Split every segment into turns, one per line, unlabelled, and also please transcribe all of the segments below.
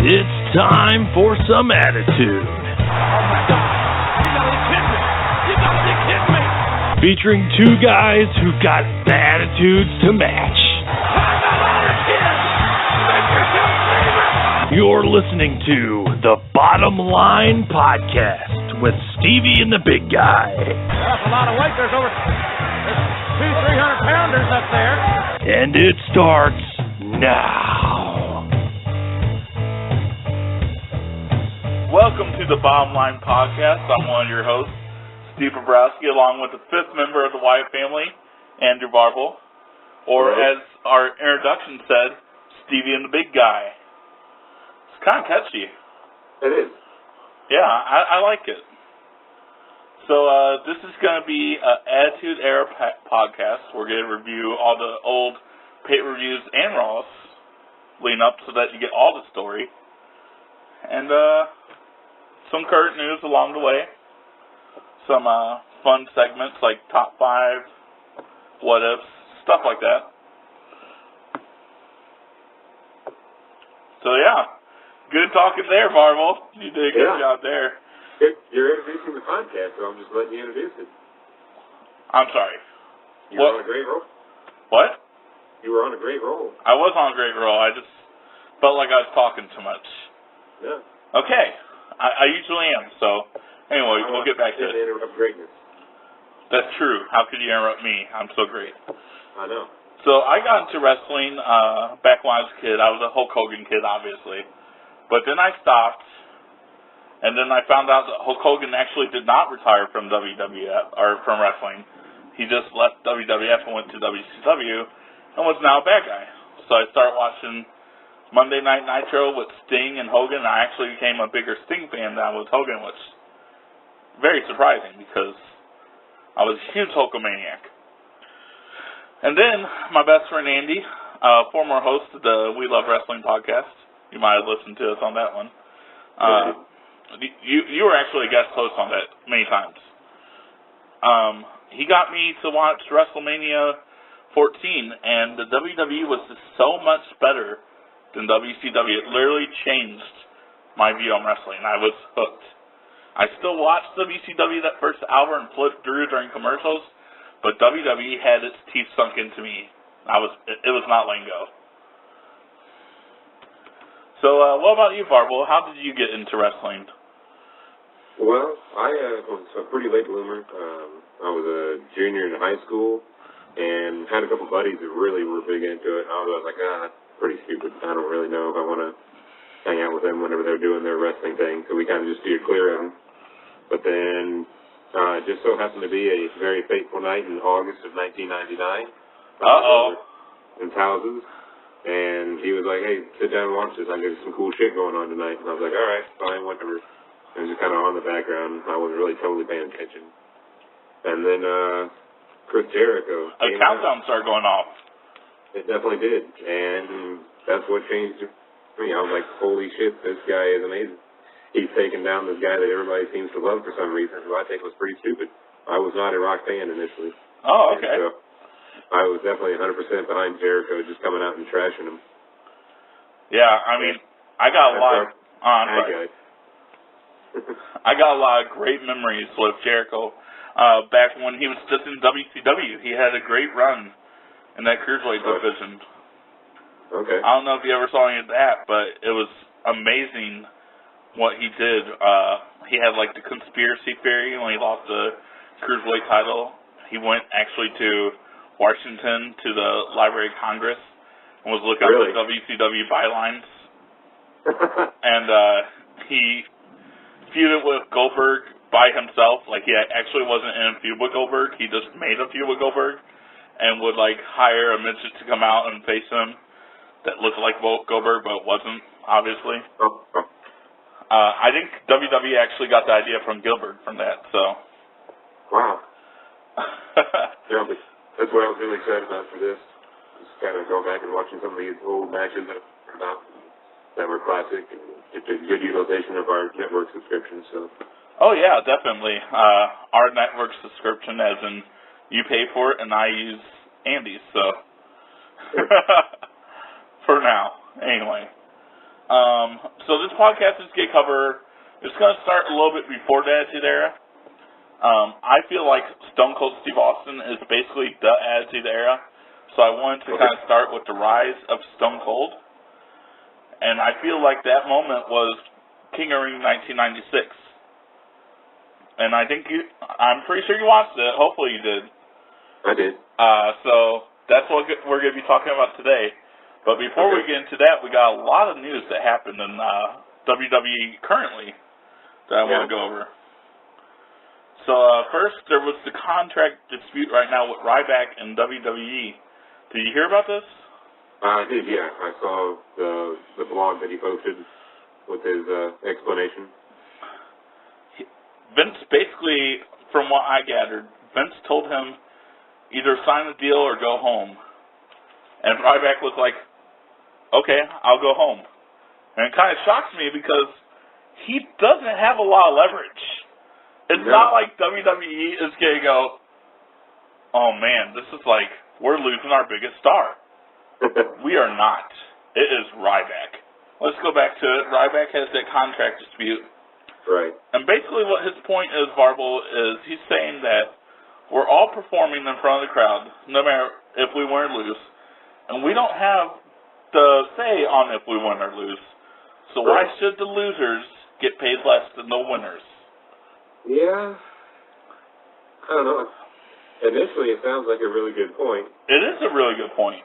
It's time for some attitude.
Oh my God! You gotta be kidding me! You gotta be kidding me!
Featuring two guys who got the attitudes to match.
I'm not honest here! Make yourself famous!
You're listening to the Bottom Line Podcast with Stevie and the Big Guy.
That's a lot of weight. There's 200-300 pounders up there.
And it starts now.
Welcome to the Bottom Line Podcast. I'm one of your hosts, Steve Bobrowski, along with the fifth member of the Wyatt family, Andrew Barble, or as our introduction said, Stevie and the Big Guy. It's kind of catchy.
It is.
Yeah, I like it. So this is going to be an Attitude Era podcast. We're going to review all the old pay-per-views and Raws leading up so that you get all the story. And some current news along the way. Some fun segments like Top 5, What Ifs, stuff like that. So yeah, good talking there, Marvel. You did a good job there.
You're introducing the podcast, so I'm just letting you introduce it.
I'm sorry.
You were on a great roll.
What?
You were on a great roll.
I was on a great roll. I just felt like I was talking too much.
Yeah.
Okay. I usually am, so anyway, we'll get back to it.
Interrupt greatness.
That's true. How could you interrupt me? I'm so great.
I know.
So I got into wrestling back when I was a kid. I was a Hulk Hogan kid, obviously. But then I stopped, and then I found out that Hulk Hogan actually did not retire from WWF, or from wrestling. He just left WWF and went to WCW, and was now a bad guy. So I started watching Monday Night Nitro with Sting and Hogan. I actually became a bigger Sting fan than I was Hogan, which is very surprising because I was a huge Hulkamaniac. And then my best friend Andy, former host of the We Love Wrestling podcast, you might have listened to us on that one. You were actually a guest host on that many times. He got me to watch WrestleMania 14, and the WWE was just so much better than WCW. It literally changed my view on wrestling. I was hooked. I still watch WCW, that first hour, and flip through during commercials, but WWE had its teeth sunk into me. It was not letting go. So, what about you, Barble? How did you get into wrestling?
Well, I was a pretty late bloomer. I was a junior in high school and had a couple buddies that really were big into it. I was like, that's pretty stupid. I don't really know if I want to hang out with them whenever they're doing their wrestling thing. So we kind of just steered clear of them. But then it just so happened to be a very fateful night in August of 1999. In houses. And he was like, hey, sit down and watch this. I got some cool shit going on tonight. And I was like, all right, fine, whatever. It was just kind of on the background. I wasn't really totally paying attention. And then Chris Jericho.
A countdown started going off.
It definitely did. And that's what changed me. I was like, holy shit, this guy is amazing. He's taken down this guy that everybody seems to love for some reason, who I think was pretty stupid. I was not a Rock fan initially.
Oh, okay.
And so I was definitely 100% behind Jericho, just coming out and trashing him.
Yeah, I mean, I got a lot of... I got a lot of great memories with Jericho. Back when he was just in WCW, he had a great run in that cruiserweight division.
Okay.
I don't know if you ever saw any of that, but it was amazing what he did. He had like the conspiracy theory when he lost the cruiserweight title. He went actually to Washington to the Library of Congress and was looking up the WCW bylines. And he feuded with Goldberg by himself. Like, he actually wasn't in a feud with Goldberg. He just made a feud with Goldberg and would, like, hire a midget to come out and face him that looked like Goldberg, but wasn't, obviously. I think WWE actually got the idea from Gilbert from that, so.
Wow. Yeah, but that's what I was really excited about for this. Just kind of go back and watching some of these old matches that were classic and get a good utilization of our network subscription, so.
Oh, yeah, definitely. Our network subscription, as in you pay for it and I use Andy's, so. For now, anyway. So this podcast is going to cover, it's going to start a little bit before the Attitude Era. I feel like Stone Cold Steve Austin is basically the Attitude Era. So I wanted to kind of start with the rise of Stone Cold. And I feel like that moment was King of Ring 1996. And I think I'm pretty sure you watched it. Hopefully you did.
I did.
So that's what we're going to be talking about today. But before we get into that, we got a lot of news that happened in WWE currently that I want to go over. So first, there was the contract dispute right now with Ryback and WWE. Did you hear about this?
I did, yeah. I saw the blog that he posted with his explanation.
Vince basically, from what I gathered, Vince told him either sign the deal or go home. And Ryback was like, okay, I'll go home. And it kind of shocks me because he doesn't have a lot of leverage. It's not like WWE is going to go, oh man, this is like, we're losing our biggest star. We are not. It is Ryback. Let's go back to it. Ryback has that contract dispute.
Right.
And basically what his point is, Varble, is he's saying that we're all performing in front of the crowd, no matter if we win or lose. And we don't have the say on if we win or lose. So why should the losers get paid less than the winners?
Yeah. I don't know. Initially, it sounds like a really good point.
It is a really good point.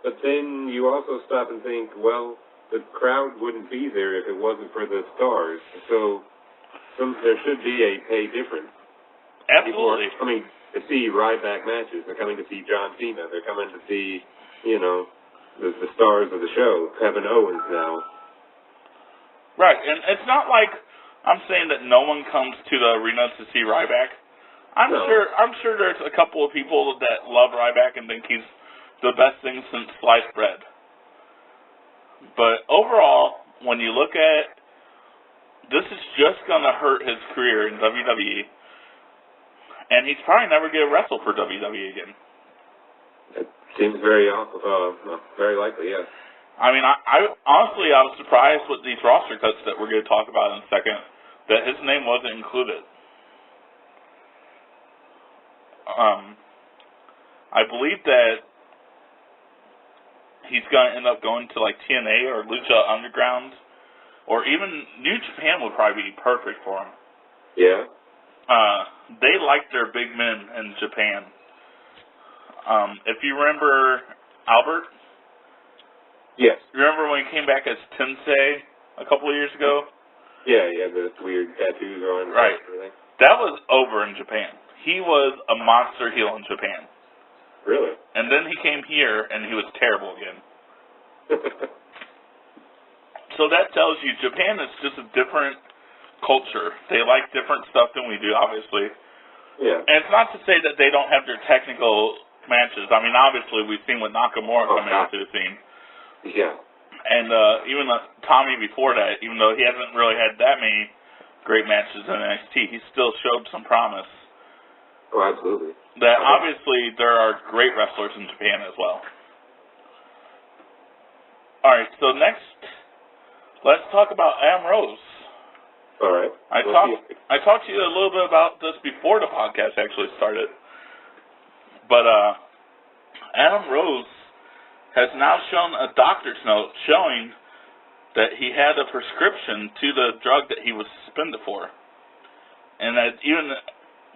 But then you also stop and think, well, the crowd wouldn't be there if it wasn't for the stars. So there should be a pay difference.
Absolutely.
People are coming to see Ryback matches. They're coming to see John Cena. They're coming to see, the stars of the show, Kevin Owens now.
Right, and it's not like I'm saying that no one comes to the arena to see Ryback. I'm sure there's a couple of people that love Ryback and think he's the best thing since sliced bread. But overall, when you look at this, is just going to hurt his career in WWE, and he's probably never going to wrestle for WWE again.
It seems very very likely, yes.
I mean, I honestly, I was surprised with these roster cuts that we're going to talk about in a second, that his name wasn't included. I believe that he's going to end up going to like TNA or Lucha Underground, or even New Japan would probably be perfect for him.
Yeah.
They like their big men in Japan. If you remember Albert?
Yes.
Remember when he came back as Tensei a couple of years ago?
Yeah, he had the weird tattoos on.
Right. That was over in Japan. He was a monster heel in Japan.
Really?
And then he came here, and he was terrible again. So that tells you Japan is just a different culture. They like different stuff than we do, obviously.
Yeah.
And it's not to say that they don't have their technical matches. I mean, obviously, we've seen with Nakamura coming into the scene.
Yeah.
And even Tommy before that, even though he hasn't really had that many great matches in NXT, he still showed some promise.
Oh, absolutely.
That obviously there are great wrestlers in Japan as well. All right, so next, let's talk about Adam Rose.
All right.
I talked to you a little bit about this before the podcast actually started. But Adam Rose has now shown a doctor's note showing that he had a prescription to the drug that he was suspended for. And that even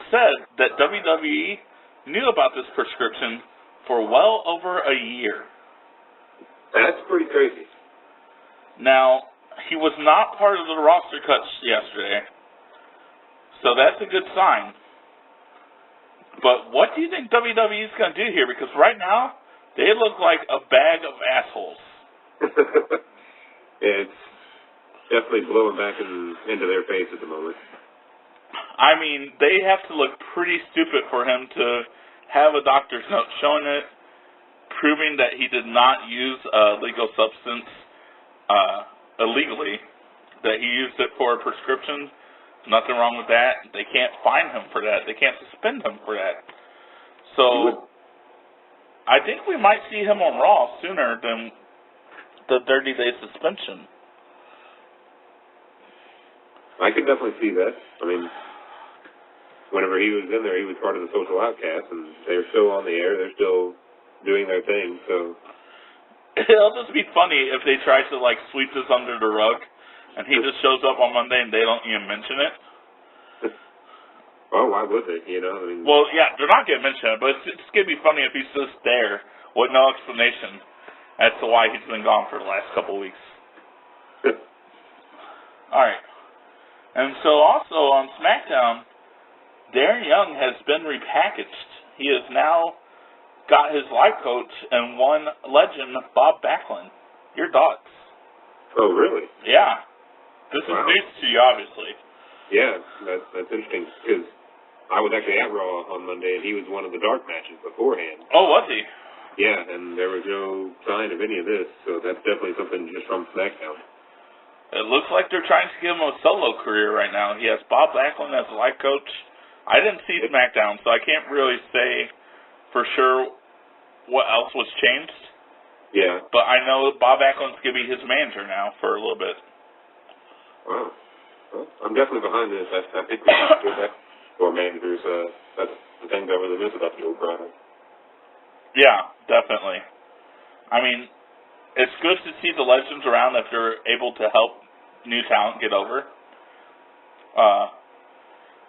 said that WWE knew about this prescription for well over a year.
That's pretty crazy.
Now, he was not part of the roster cuts yesterday, so that's a good sign. But what do you think WWE is going to do here? Because right now, they look like a bag of assholes.
It's definitely blowing back into their face at the moment.
I mean, they have to look pretty stupid for him to have a doctor's note showing it, proving that he did not use a legal substance illegally, that he used it for a prescription. Nothing wrong with that. They can't fine him for that. They can't suspend him for that. So, I think we might see him on Raw sooner than the 30-day suspension.
I could definitely see that. I mean, whenever he was in there, he was part of the social outcast, and they're still on the air. They're still doing their thing, so...
It'll just be funny if they try to, like, sweep this under the rug, and he just shows up on Monday and they don't even mention it.
Well, why would they, you know? I mean,
well, yeah, they're not going to mention it, but it's going to be funny if he's just there with no explanation as to why he's been gone for the last couple of weeks. All right. And so also on SmackDown, Darren Young has been repackaged. He has now got his life coach and one legend, Bob Backlund. Your thoughts?
Oh, really?
Yeah. This is news to you, obviously.
Yeah, that's interesting, because I was actually at Raw on Monday, and he was one of the dark matches beforehand.
Oh, was he?
Yeah, and there was no sign of any of this, so that's definitely something just from SmackDown.
It looks like they're trying to give him a solo career right now. He has Bob Backlund as a life coach. I didn't see SmackDown, so I can't really say for sure what else was changed.
Yeah.
But I know Bob Backlund's going to be his manager now for a little bit.
Wow. Well, I'm definitely behind this. I think we should do that for managers. That's the things I really miss about the old product.
Yeah, definitely. I mean, it's good to see the legends around if they're able to help new talent get over.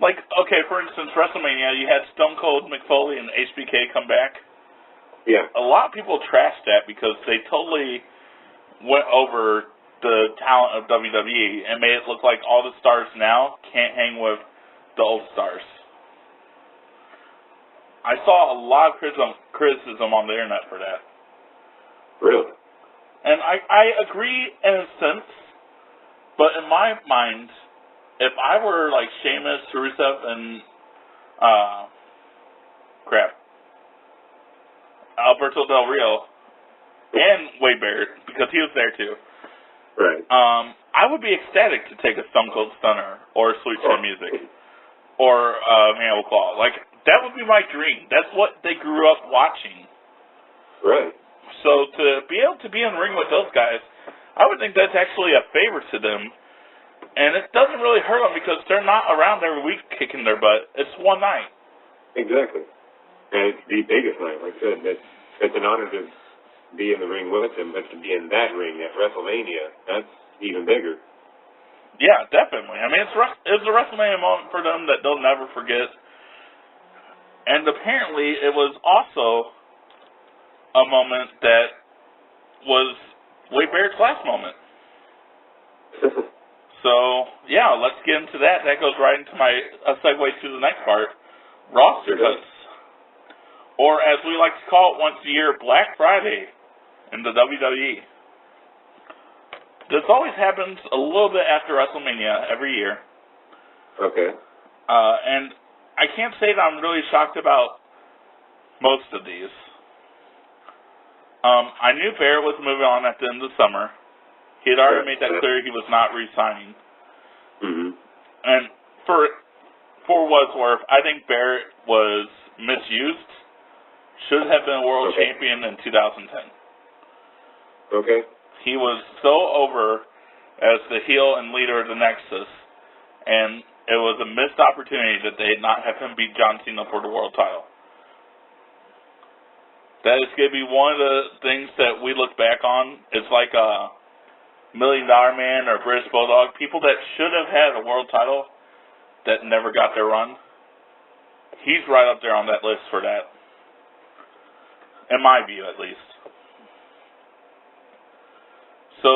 Like, okay, for instance, WrestleMania, you had Stone Cold, McFoley, and HBK come back.
Yeah.
A lot of people trashed that because they totally went over the talent of WWE and made it look like all the stars now can't hang with the old stars. I saw a lot of criticism on the internet for that.
Really?
And I agree in a sense, but in my mind, if I were like Sheamus, Rusev, and Alberto Del Rio, and Wade Barrett, because he was there too.
Right.
I would be ecstatic to take a Stone Cold Stunner or Sweet Chin Music or Mandible Claw. Like, that would be my dream. That's what they grew up watching.
Right.
So to be able to be in the ring with those guys, I would think that's actually a favor to them. And it doesn't really hurt them because they're not around every week kicking their butt. It's one night.
Exactly. And it's the biggest night. Like I said, it's an honor to be in the ring with them, but to be in that ring at WrestleMania, that's even bigger.
Yeah, definitely. I mean, it's a WrestleMania moment for them that they'll never forget. And apparently, it was also a moment that was Wade Barrett's last moment. So, yeah, let's get into that. That goes right into a segue to the next part, roster cuts. Or, as we like to call it once a year, Black Friday in the WWE. This always happens a little bit after WrestleMania every year.
Okay.
And I can't say that I'm really shocked about most of these. I knew Barrett was moving on at the end of the summer. He had already made that clear he was not re-signing.
Mm-hmm.
And for what it's worth, I think Barrett was misused. Should have been a world champion in 2010.
Okay.
He was so over as the heel and leader of the Nexus, and it was a missed opportunity that they did not have him beat John Cena for the world title. That is going to be one of the things that we look back on. It's like a $1 Million Man or British Bulldog, people that should have had a world title that never got their run. He's right up there on that list for that. In my view, at least. So,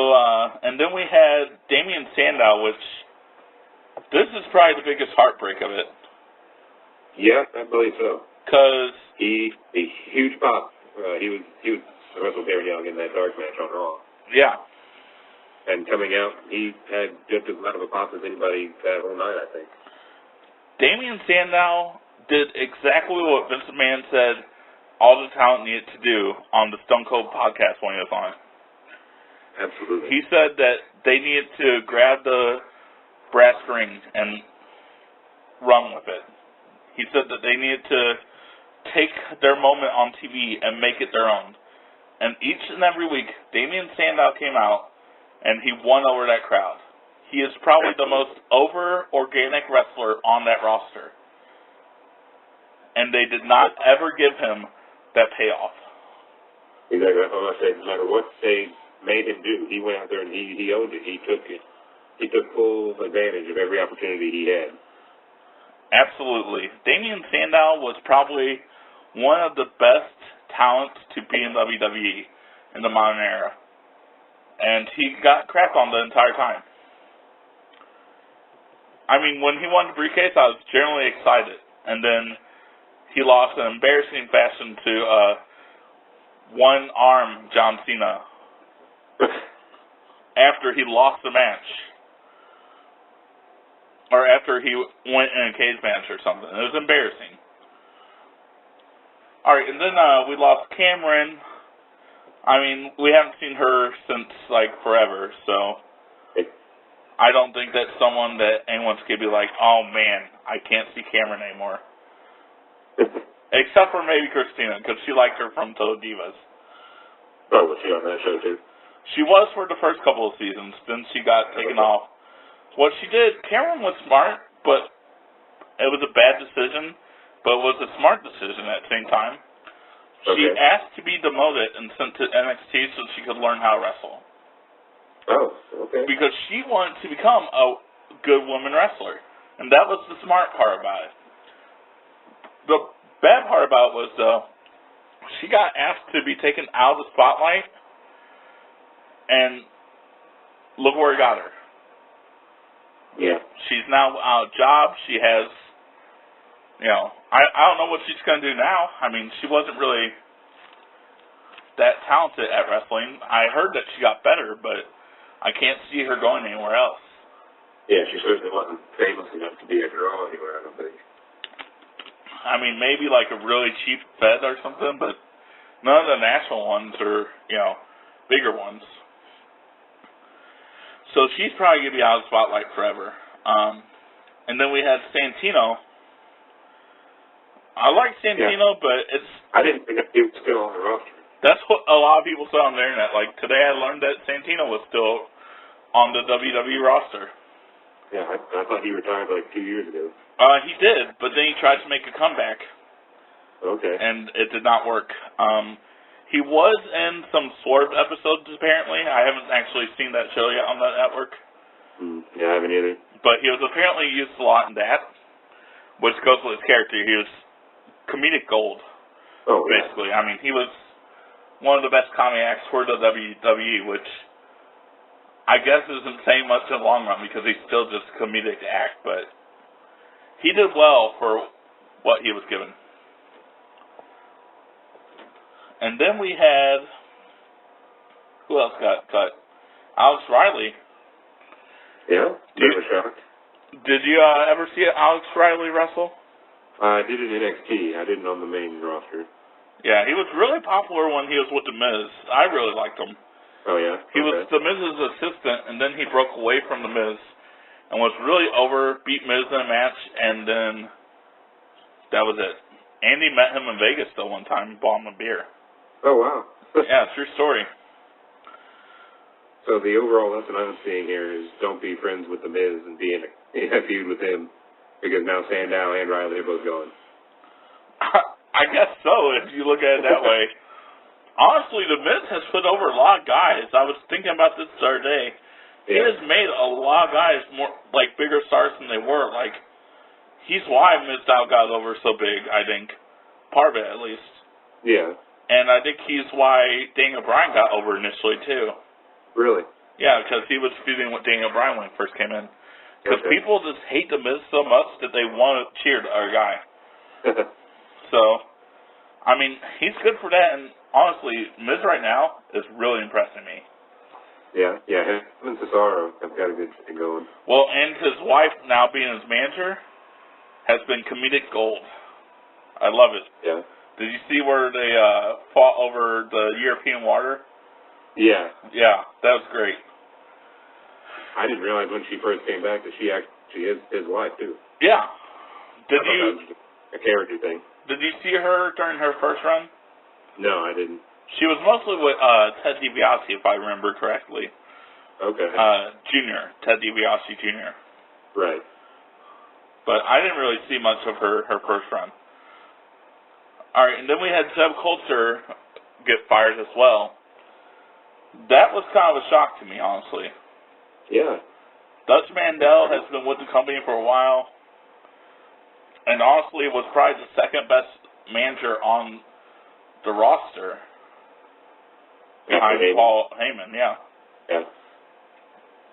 and then we had Damian Sandow, which this is probably the biggest heartbreak of it.
Yeah, I believe so.
Because
a huge pop. He was Russell Darren Young in that dark match on Raw.
Yeah.
And coming out, he had just as much of a pop as anybody that whole night, I think.
Damian Sandow did exactly what Vince McMahon said all the talent needed to do on the Stone Cold podcast when he was on it.
Absolutely.
He said that they needed to grab the brass ring and run with it. He said that they needed to take their moment on TV and make it their own. And each and every week, Damian Sandow came out and he won over that crowd. he is probably the most over organic wrestler on that roster. And they did not ever give him that payoff.
Exactly. I'm going to say, no matter what they made him do, he went out there and he owned it. He took it. He took full advantage of every opportunity he had.
Absolutely. Damien Sandow was probably one of the best talents to be in WWE in the modern era. And he got crap on the entire time. I mean, when he won the briefcase, I was generally excited. And then he lost in embarrassing fashion to one-arm John Cena after he lost the match. Or after he went in a cage match or something. It was embarrassing. Alright, and then we lost Cameron. I mean, we haven't seen her since, like, forever, so I don't think that's someone that anyone's going to be like, oh, man, I can't see Cameron anymore. Except for maybe Christina, because she liked her from Total Divas.
Oh, was she on that show, too?
She was for the first couple of seasons. Then she got taken off. What she did, Cameron was smart, but it was a bad decision, but it was a smart decision at the same time. She asked to be demoted and sent to NXT so she could learn how to wrestle.
Oh, okay.
Because she wanted to become a good woman wrestler. And that was the smart part about it. The bad part about it was, though, she got asked to be taken out of the spotlight, and look where it got her.
Yeah.
She's now out of job. She has, I don't know what she's going to do now. I mean, she wasn't really that talented at wrestling. I heard that she got better, but I can't see her going anywhere else.
Yeah, she certainly wasn't famous enough to be a draw anywhere, I don't think.
I mean, maybe like a really cheap Fed or something, but none of the national ones are, bigger ones. So she's probably going to be out of the spotlight forever. And then we had Santino. I like Santino, but it's...
I didn't think he was still on the roster.
That's what a lot of people said on the internet. Like, today I learned that Santino was still on the WWE roster.
Yeah, I thought he retired like 2 years ago.
He did, but then he tried to make a comeback.
Okay.
And it did not work. He was in some Swerve episodes, apparently. I haven't actually seen that show yet on that network.
Yeah, I haven't either.
But he was apparently used a lot in that, which goes with his character. He was comedic gold, basically. I mean, he was one of the best comedy acts for the WWE, which I guess isn't saying much in the long run because he's still just a comedic act, but he did well for what he was given. And then we had, who else got cut? Alex Riley.
Yeah, never shocked.
Did you ever see Alex Riley wrestle?
I did it in NXT. I didn't on the main roster.
Yeah, he was really popular when he was with The Miz. I really liked him.
Oh, yeah?
He was The Miz's assistant, and then he broke away from The Miz and was really over, beat Miz in a match, and then that was it. Andy met him in Vegas, though, one time and bought him a beer.
Oh, wow.
Yeah, true story.
So the overall lesson I'm seeing here is don't be friends with The Miz and be in a feud with him, because now Sandow and Riley are both gone.
I guess so, if you look at it that way. Honestly, The Miz has put over a lot of guys. I was thinking about this the other day. He has made a lot of guys more, like, bigger stars than they were. Like, he's why Mizdow got over so big, I think. Part of it, at least.
Yeah.
And I think he's why Daniel Bryan got over initially, too.
Really?
Yeah, because he was feuding with Daniel Bryan when he first came in. Because people just hate The Miz so much that they want to cheer our guy. So, I mean, he's good for that, and honestly, Miz right now is really impressing me.
Yeah, him and Cesaro have got a good thing going. Well,
and his wife now being his manager has been comedic gold. I love it.
Yeah.
Did you see where they fought over the European water?
Yeah.
Yeah, that was great.
I didn't realize when she first came back that she actually is his wife, too.
Yeah.
That was a character thing.
Did you see her during her first run?
No, I didn't.
She was mostly with Ted DiBiase, if I remember correctly.
Okay.
Jr., Ted DiBiase Jr.
Right.
But I didn't really see much of her first run. All right, and then we had Zeb Coulter get fired as well. That was kind of a shock to me, honestly.
Yeah.
Dutch Mandel has been with the company for a while, and honestly was probably the second best manager on the roster behind Paul Heyman, yeah.
Yeah.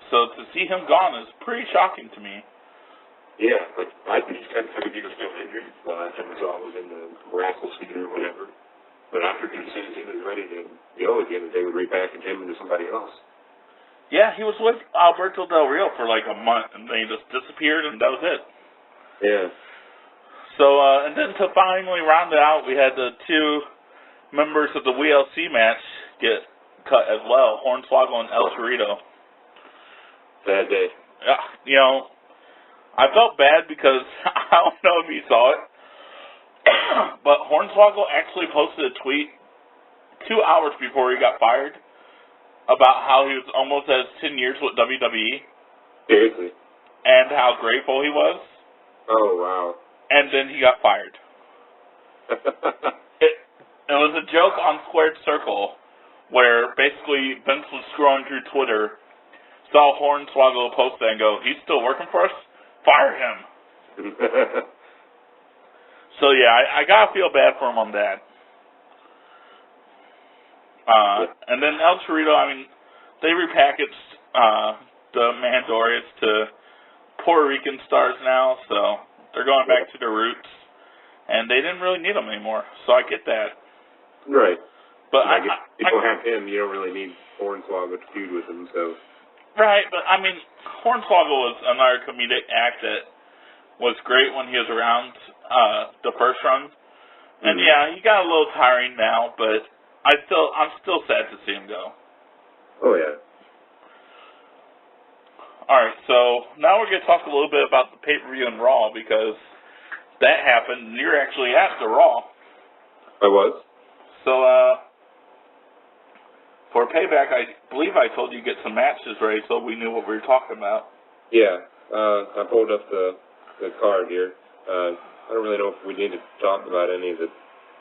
So to see him gone is pretty shocking to me.
Yeah, like, I just kind of figured he was still injured. The last time I saw him was in the Rascal Speed or whatever. But after as soon as he was ready to go again, they would repackage him into somebody else.
Yeah, he was with Alberto Del Rio for like a month, and they just disappeared, and that was it.
Yeah.
So, and then to finally round it out, we had the two members of the WLC match get cut as well, Hornswoggle and El Torito.
Bad day.
Yeah, you know, I felt bad because I don't know if you saw it, but Hornswoggle actually posted a tweet 2 hours before he got fired about how he was almost at his 10 years with WWE.
Seriously?
And how grateful he was.
Oh, wow.
And then he got fired. It was a joke on Squared Circle where basically Vince was scrolling through Twitter, saw Hornswoggle post that and go, he's still working for us? Fire him. So yeah, I gotta feel bad for him on that. And then El Torito, I mean, they repackaged the Mandalorians to Puerto Rican stars now, so they're going back to their roots. And they didn't really need them anymore, so I get that.
Right.
But
I guess people have him, you don't really need Hornswoggle to feud with him, so.
Right, but I mean, Hornswoggle was another comedic act that was great when he was around the first run. And yeah, he got a little tiring now, but I'm still sad to see him go.
Oh yeah.
Alright, so now we're gonna talk a little bit about the pay-per-view and Raw because that happened and you're actually at the Raw.
I was.
So for Payback, I believe I told you to get some matches ready so we knew what we were talking about.
Yeah, I pulled up the card here. I don't really know if we need to talk about any of the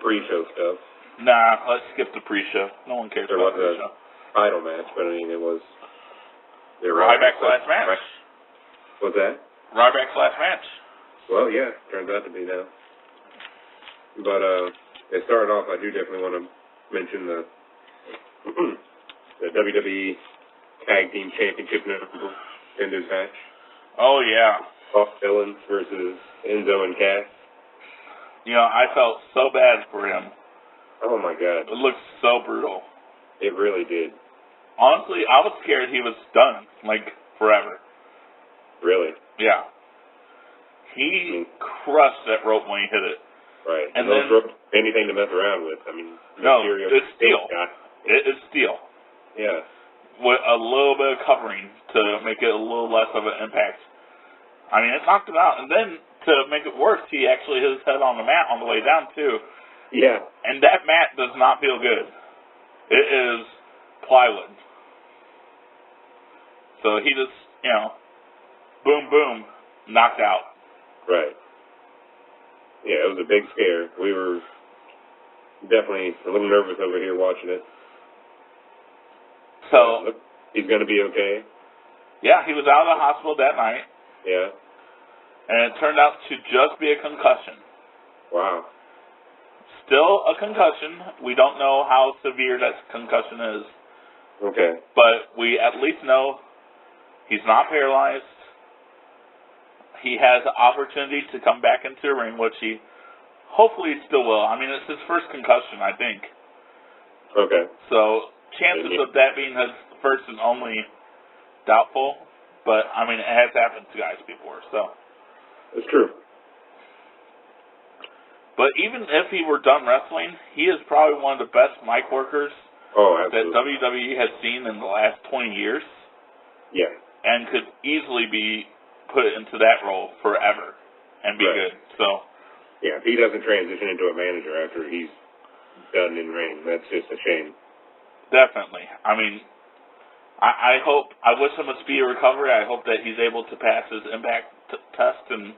pre-show stuff.
Nah, let's skip the pre-show. No one cares about the pre-show.
There was a title match, but I mean, it was...
Ryback's last match.
Right. What's that?
Ryback's last match.
Well, yeah, turns out to be now. But, to start off, I do definitely want to mention the WWE Tag Team Championship in this match.
Oh, yeah.
Off Villains versus Enzo and Cass.
You know, I felt so bad for him.
Oh, my God.
It looked so brutal.
It really did.
Honestly, I was scared he was done, like, forever.
Really?
Yeah. He crushed that rope when he hit it.
Right.
And
those
then,
ropes, anything to mess around with. I mean,
no, it's steel. It is steel.
Yeah.
With a little bit of covering to make it a little less of an impact. I mean, it knocked him out. And then, to make it worse, he actually hit his head on the mat on the way down, too.
Yeah.
And that mat does not feel good. It is plywood. So he just, you know, boom, boom, knocked out.
Right. Yeah, it was a big scare. We were definitely a little nervous over here watching it.
So
he's going to be okay.
Yeah, he was out of the hospital that night.
Yeah.
And it turned out to just be a concussion.
Wow.
Still a concussion. We don't know how severe that concussion is.
Okay.
But we at least know he's not paralyzed. He has the opportunity to come back into the ring, which he hopefully still will. I mean, it's his first concussion, I think.
Okay.
So chances of that being his first and only doubtful. But, I mean, it has happened to guys before, so.
It's true.
But even if he were done wrestling, he is probably one of the best mic workers that WWE has seen in the last 20 years.
Yeah.
And could easily be put into that role forever and be good. So.
Yeah, if he doesn't transition into a manager after he's done in ring, that's just a shame.
Definitely. I mean, I wish him a speedy recovery. I hope that he's able to pass his impact test and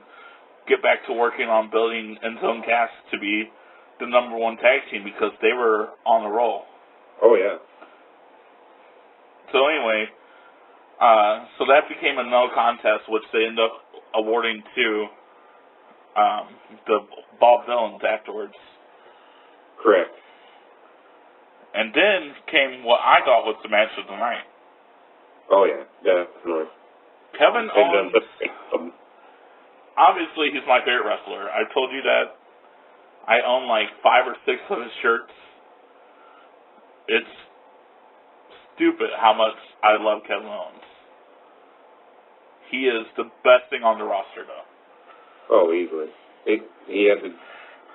get back to working on building End Zone Cast to be the #1 tag team, because they were on the roll.
Oh, yeah.
So anyway, so that became a no contest, which they ended up awarding to the Bob Villains afterwards.
Correct.
And then came what I thought was the match of the night.
Oh, yeah, definitely.
Kevin Owens, obviously he's my favorite wrestler. I told you that. I own like 5 or 6 of his shirts. It's stupid how much I love Kevin Owens. He is the best thing on the roster, though.
Oh, easily. If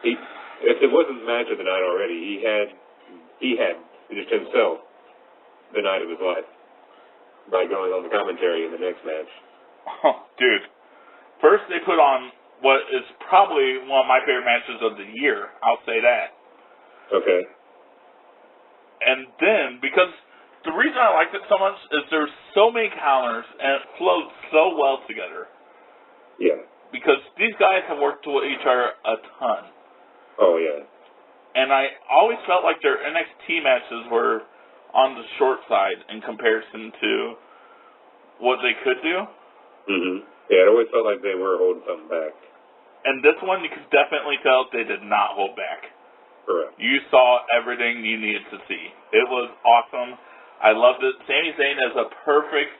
it wasn't the match of the night already, he had just himself the night of his life by going on the commentary in the next match.
Oh, dude. First, they put on what is probably one of my favorite matches of the year. I'll say that.
Okay.
And then, because the reason I liked it so much is there's so many counters, and it flowed so well together.
Yeah.
Because these guys have worked with each other a ton.
Oh, yeah.
And I always felt like their NXT matches were on the short side in comparison to what they could do.
Mm-hmm. Yeah, it always felt like they were holding something back.
And this one, you could definitely tell they did not hold back.
Correct.
You saw everything you needed to see. It was awesome. I loved it. Sami Zayn is a perfect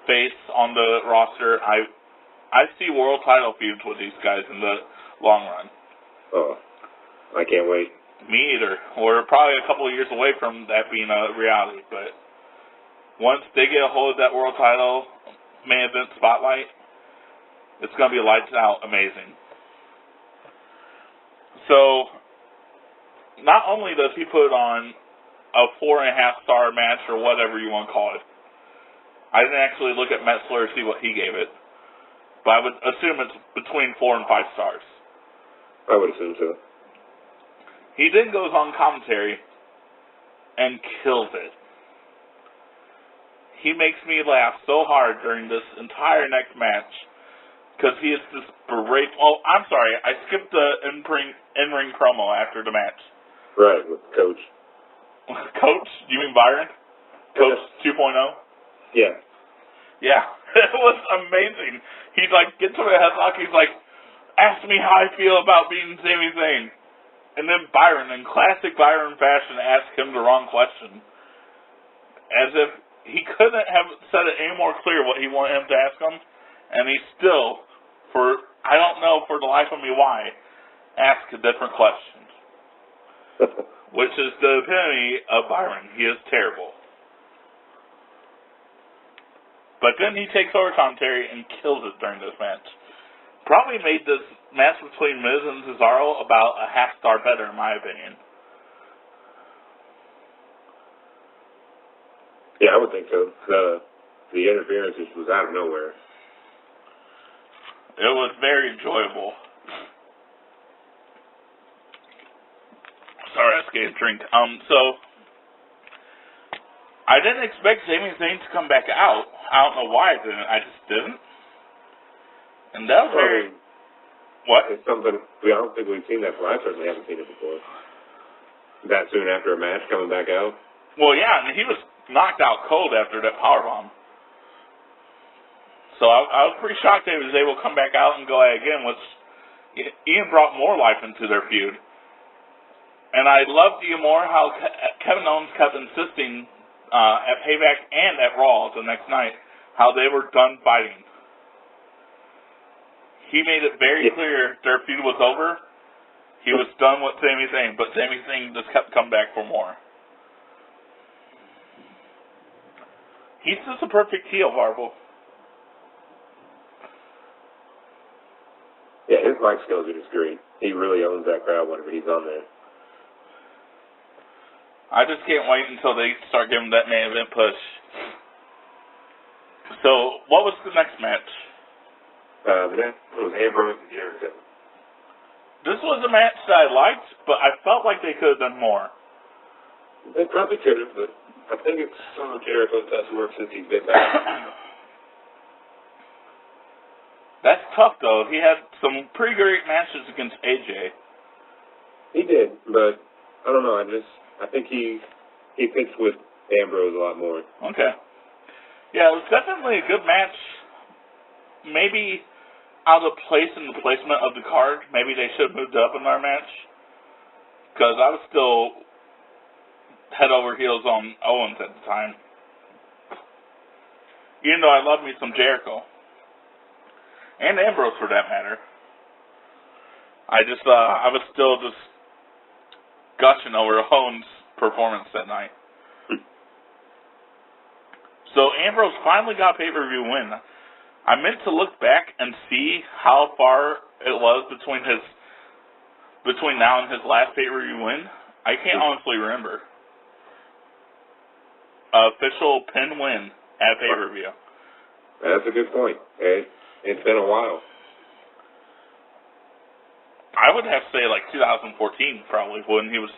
face on the roster. I see world title feuds with these guys in the long run.
Oh, I can't wait.
Me either. We're probably a couple of years away from that being a reality, but once they get a hold of that world title main event spotlight, it's going to be lights out amazing. So, not only does he put on a 4.5-star match, or whatever you want to call it. I didn't actually look at Metzler to see what he gave it, but I would assume it's between 4 and 5 stars.
I would assume so.
He then goes on commentary and kills it. He makes me laugh so hard during this entire next match because he is this berate. Oh, I'm sorry, I skipped the in-ring promo after the match.
Right, with the coach.
Coach? You mean Byron? Coach 2.0?
Yeah.
Yeah, it was amazing. He gets to a headlock. He's like, ask me how I feel about beating Sami Zayn. And then Byron, in classic Byron fashion, asked him the wrong question. As if he couldn't have said it any more clear what he wanted him to ask him. And he still, I don't know for the life of me why, asked a different question. Which is the epitome of Byron. He is terrible. But then he takes over commentary and kills it during this match. Probably made this match between Miz and Cesaro about a half-star better, in my opinion.
Yeah, I would think so. The interference just was out of nowhere.
It was very enjoyable. Sorry, I was getting a drink. So I didn't expect Sami Zayn to come back out. I don't know why I didn't. I just didn't. And that was very... What?
It's something, I don't think we've seen that before. I certainly haven't seen it before. That soon after a match, coming back out?
Well, yeah, and he was knocked out cold after that powerbomb. So I was pretty shocked that he was able to come back out and go at it again, which Ian brought more life into their feud. And I loved even more how Kevin Owens kept insisting at Payback and at Raw the next night how they were done fighting. He made it very clear their feud was over. He was done with Sami Zayn, but Sami Zayn just kept coming back for more. He's just a perfect heel, Marvel.
Yeah, his mic skills are just great. He really owns that crowd whenever he's on there.
I just can't wait until they start giving that main event push. So, what was the next match?
The next was Ambrose and Jericho.
This was a match that I liked, but I felt like they could have done more.
They probably could have, but I think it's some of Jericho's best work since he's been back.
That's tough, though. He had some pretty great matches against AJ.
He did, but I don't know. I think he fits with Ambrose a lot more.
Okay. Yeah, it was definitely a good match. Maybe out of place in the placement of the card. Maybe they should have moved up in our match. Because I was still head over heels on Owens at the time. Even though I love me some Jericho. And Ambrose, for that matter. I was still just gushing over Owens' performance that night. So Ambrose finally got a pay-per-view win. I meant to look back and see how far it was between now and his last pay-per-view win. I can't honestly remember. Official pin win at pay-per-view.
That's a good point. It's been a while.
I would have to say like 2014 probably when he was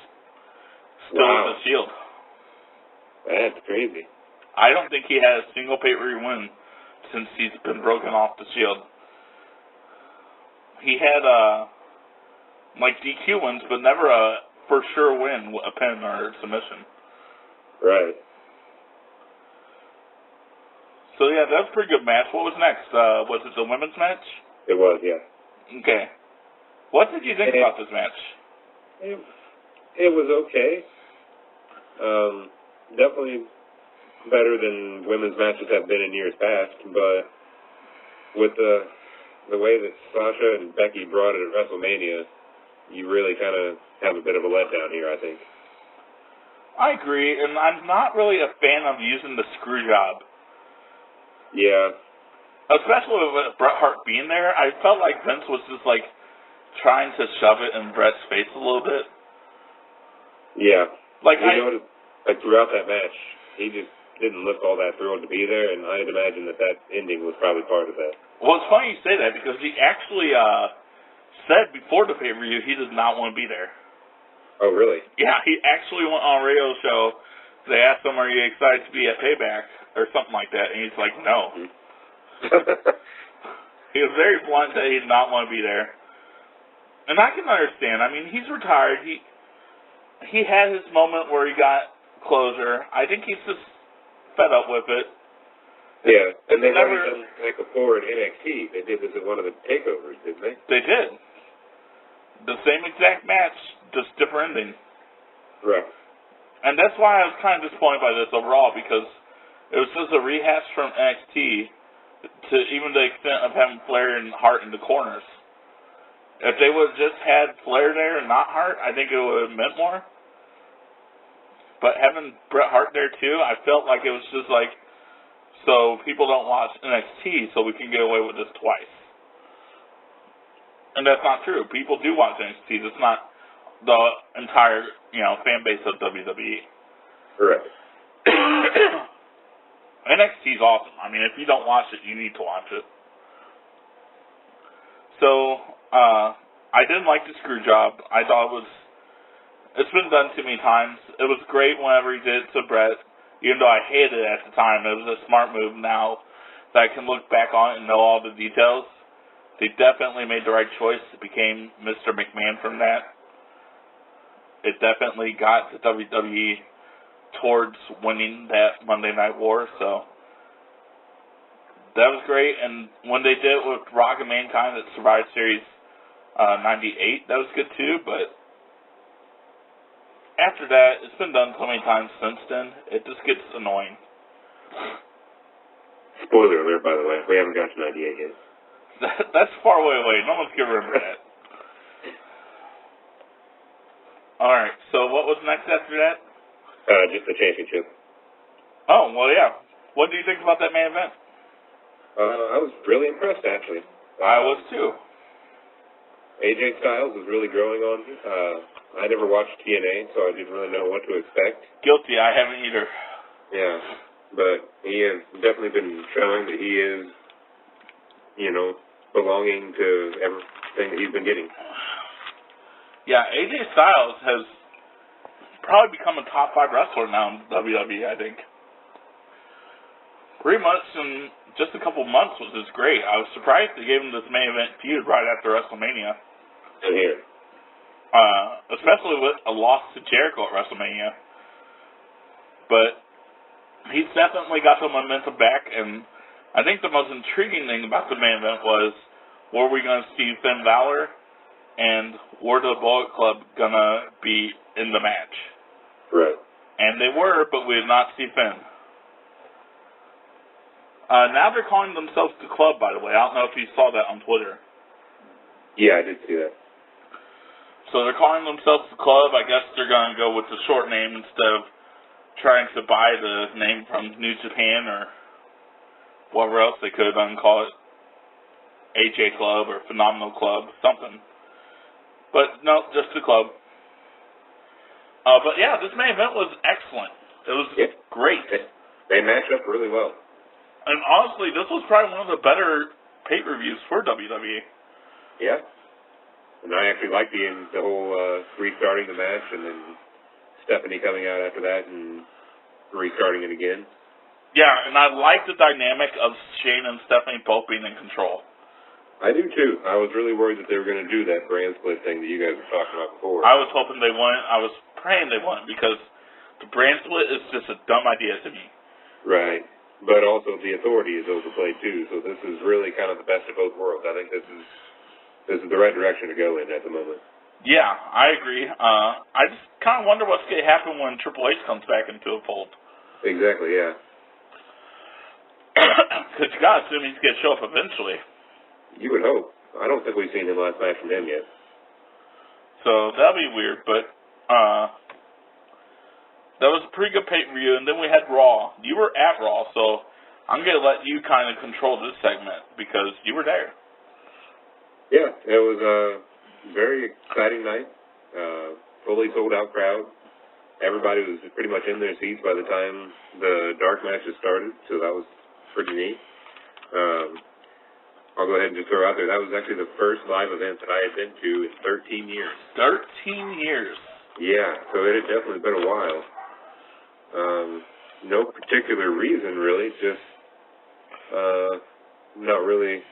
still with the Shield.
That's crazy.
I don't think he had a single pay-per-view win since he's been broken off the Shield. He had like DQ wins, but never a for sure win, a pin or submission.
Right.
So yeah, that was a pretty good match. What was next? Was it the women's match?
It was, yeah.
Okay. What did you think about this match?
It was okay. Definitely better than women's matches have been in years past, but with the way that Sasha and Becky brought it at WrestleMania, you really kind of have a bit of a letdown here, I think.
I agree, and I'm not really a fan of using the screw job.
Yeah.
Especially with Bret Hart being there, I felt like Vince was just like trying to shove it in Bret's face a little bit.
Yeah.
Like
noticed, like throughout that match, he just didn't look all that thrilled to be there, and I'd imagine that ending was probably part of that.
Well, it's funny you say that because he actually said before the pay-per-view he did not want to be there.
Oh, really?
Yeah, he actually went on a radio show. They asked him, "Are you excited to be at Payback?" or something like that, and he's like, "No." He was very blunt that he did not want to be there. And I can understand. I mean, he's retired. He had his moment where he got closure. I think he's just fed up with it.
Yeah, and they've already done like before in NXT. They did this at one of the takeovers, didn't they? They
did. The same exact match, just different ending.
Right.
And that's why I was kind of disappointed by this overall, because it was just a rehash from NXT to even the extent of having Flair and Hart in the corners. If they would have just had Flair there and not Hart, I think it would have meant more. But having Bret Hart there too, I felt like it was just like, so people don't watch NXT, so we can get away with this twice. And that's not true. People do watch NXT. It's not the entire, fan base of WWE.
Correct.
NXT is awesome. I mean, if you don't watch it, you need to watch it. So, I didn't like the screw job. I thought it's been done too many times. It was great whenever he did it to Bret, even though I hated it at the time. It was a smart move now that I can look back on it and know all the details. They definitely made the right choice. It became Mr. McMahon from that. It definitely got the WWE towards winning that Monday Night War, so that was great. And when they did it with Rock and Mankind at Survivor Series 98, that was good too, but after that, it's been done so many times since then, it just gets annoying.
Spoiler alert, by the way. We haven't got to 98 yet.
That's far way away. No one's going to remember that. Alright, so what was next after that?
Just the championship.
Oh, well, yeah. What do you think about that main event?
I was really impressed, actually.
I was, too.
AJ Styles was really growing on me. I never watched TNA, so I didn't really know what to expect.
Guilty, I haven't either.
Yeah, but he has definitely been showing that he is, belonging to everything that he's been getting.
Yeah, AJ Styles has probably become a top 5 wrestler now in WWE, I think. Pretty much in just a couple months was just great. I was surprised they gave him this main event feud right after WrestleMania.
And here.
Especially with a loss to Jericho at WrestleMania. But he's definitely got the momentum back, and I think the most intriguing thing about the main event was, were we going to see Finn Balor and were the Bullet Club going to be in the match?
Right.
And they were, but we did not see Finn. Now they're calling themselves the Club, by the way. I don't know if you saw that on Twitter.
Yeah, I did see that.
So they're calling themselves the Club. I guess they're going to go with the short name instead of trying to buy the name from New Japan or whatever else they could have done, call it AJ Club or Phenomenal Club, something. But no, just the Club. But yeah, this main event was excellent. It was great.
They matched up really well.
And honestly, this was probably one of the better pay-per-views for WWE.
Yeah. And I actually liked the whole restarting the match and then Stephanie coming out after that and restarting it again.
Yeah, and I like the dynamic of Shane and Stephanie both being in control.
I do too. I was really worried that they were going to do that brand split thing that you guys were talking about before.
I was hoping they wouldn't. I was praying they wouldn't because the brand split is just a dumb idea to me.
Right. But also the authority is overplayed too, so this is really kind of the best of both worlds. I think this is the right direction to go in at the moment.
Yeah, I agree. I just kind of wonder what's going to happen when Triple H comes back into the fold.
Exactly, yeah.
Because you got to assume he's going to show up eventually.
You would hope. I don't think we've seen him last night from him yet.
So that'll be weird, but that was a pretty good pay-per-view, and then we had Raw. You were at Raw, so I'm going to let you kind of control this segment because you were there.
Yeah, it was a very exciting night. Fully sold-out crowd. Everybody was pretty much in their seats by the time the dark matches started, so that was pretty neat. I'll go ahead and just throw out there, that was actually the first live event that I had been to in 13 years.
13 years?
Yeah, so it had definitely been a while. No particular reason, really, just not really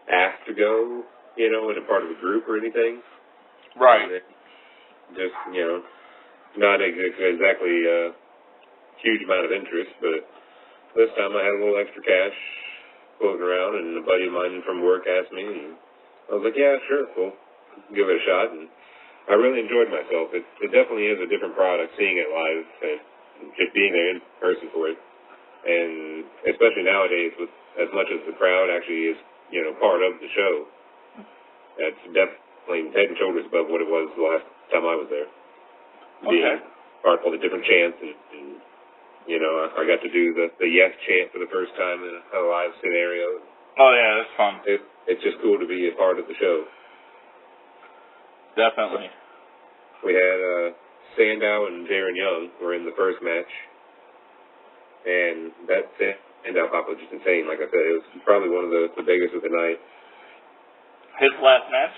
asked to go, in a part of a group or anything.
Right.
Just, not exactly a huge amount of interest, but this time I had a little extra cash floating around, and a buddy of mine from work asked me, and I was like, yeah, sure, we'll give it a shot, and I really enjoyed myself. It definitely is a different product, seeing it live, and just being there in person for it. And especially nowadays, with as much as the crowd actually is, part of the show, that's definitely head and shoulders above what it was the last time I was there.
Okay.
Being part of the different chants, and I got to do the yes chant for the first time in a live scenario.
Oh, yeah, that's fun.
It's just cool to be a part of the show.
Definitely.
We had Sandow and Darren Young were in the first match, and that Sandow pop was just insane. Like I said, it was probably one of the biggest of the night.
His last match?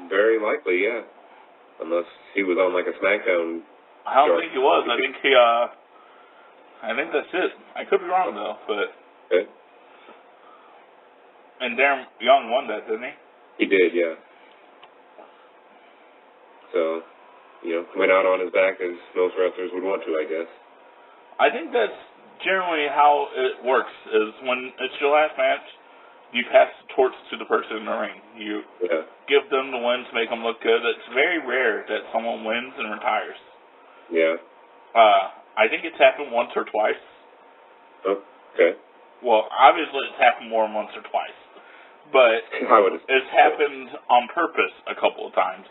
Very likely, yeah. Unless he was on like a SmackDown.
I don't think he was. I think I think that's it. I could be wrong though, but.
Okay.
And Darren Young won that, didn't he?
He did, yeah. So, went out on his back as most wrestlers would want to, I guess.
I think that's generally how it works, is when it's your last match, you pass the torch to the person in the ring. You give them the win to make them look good. It's very rare that someone wins and retires.
Yeah.
I think it's happened once or twice.
Okay.
Well, obviously it's happened more than once or twice. But it's happened on purpose a couple of times.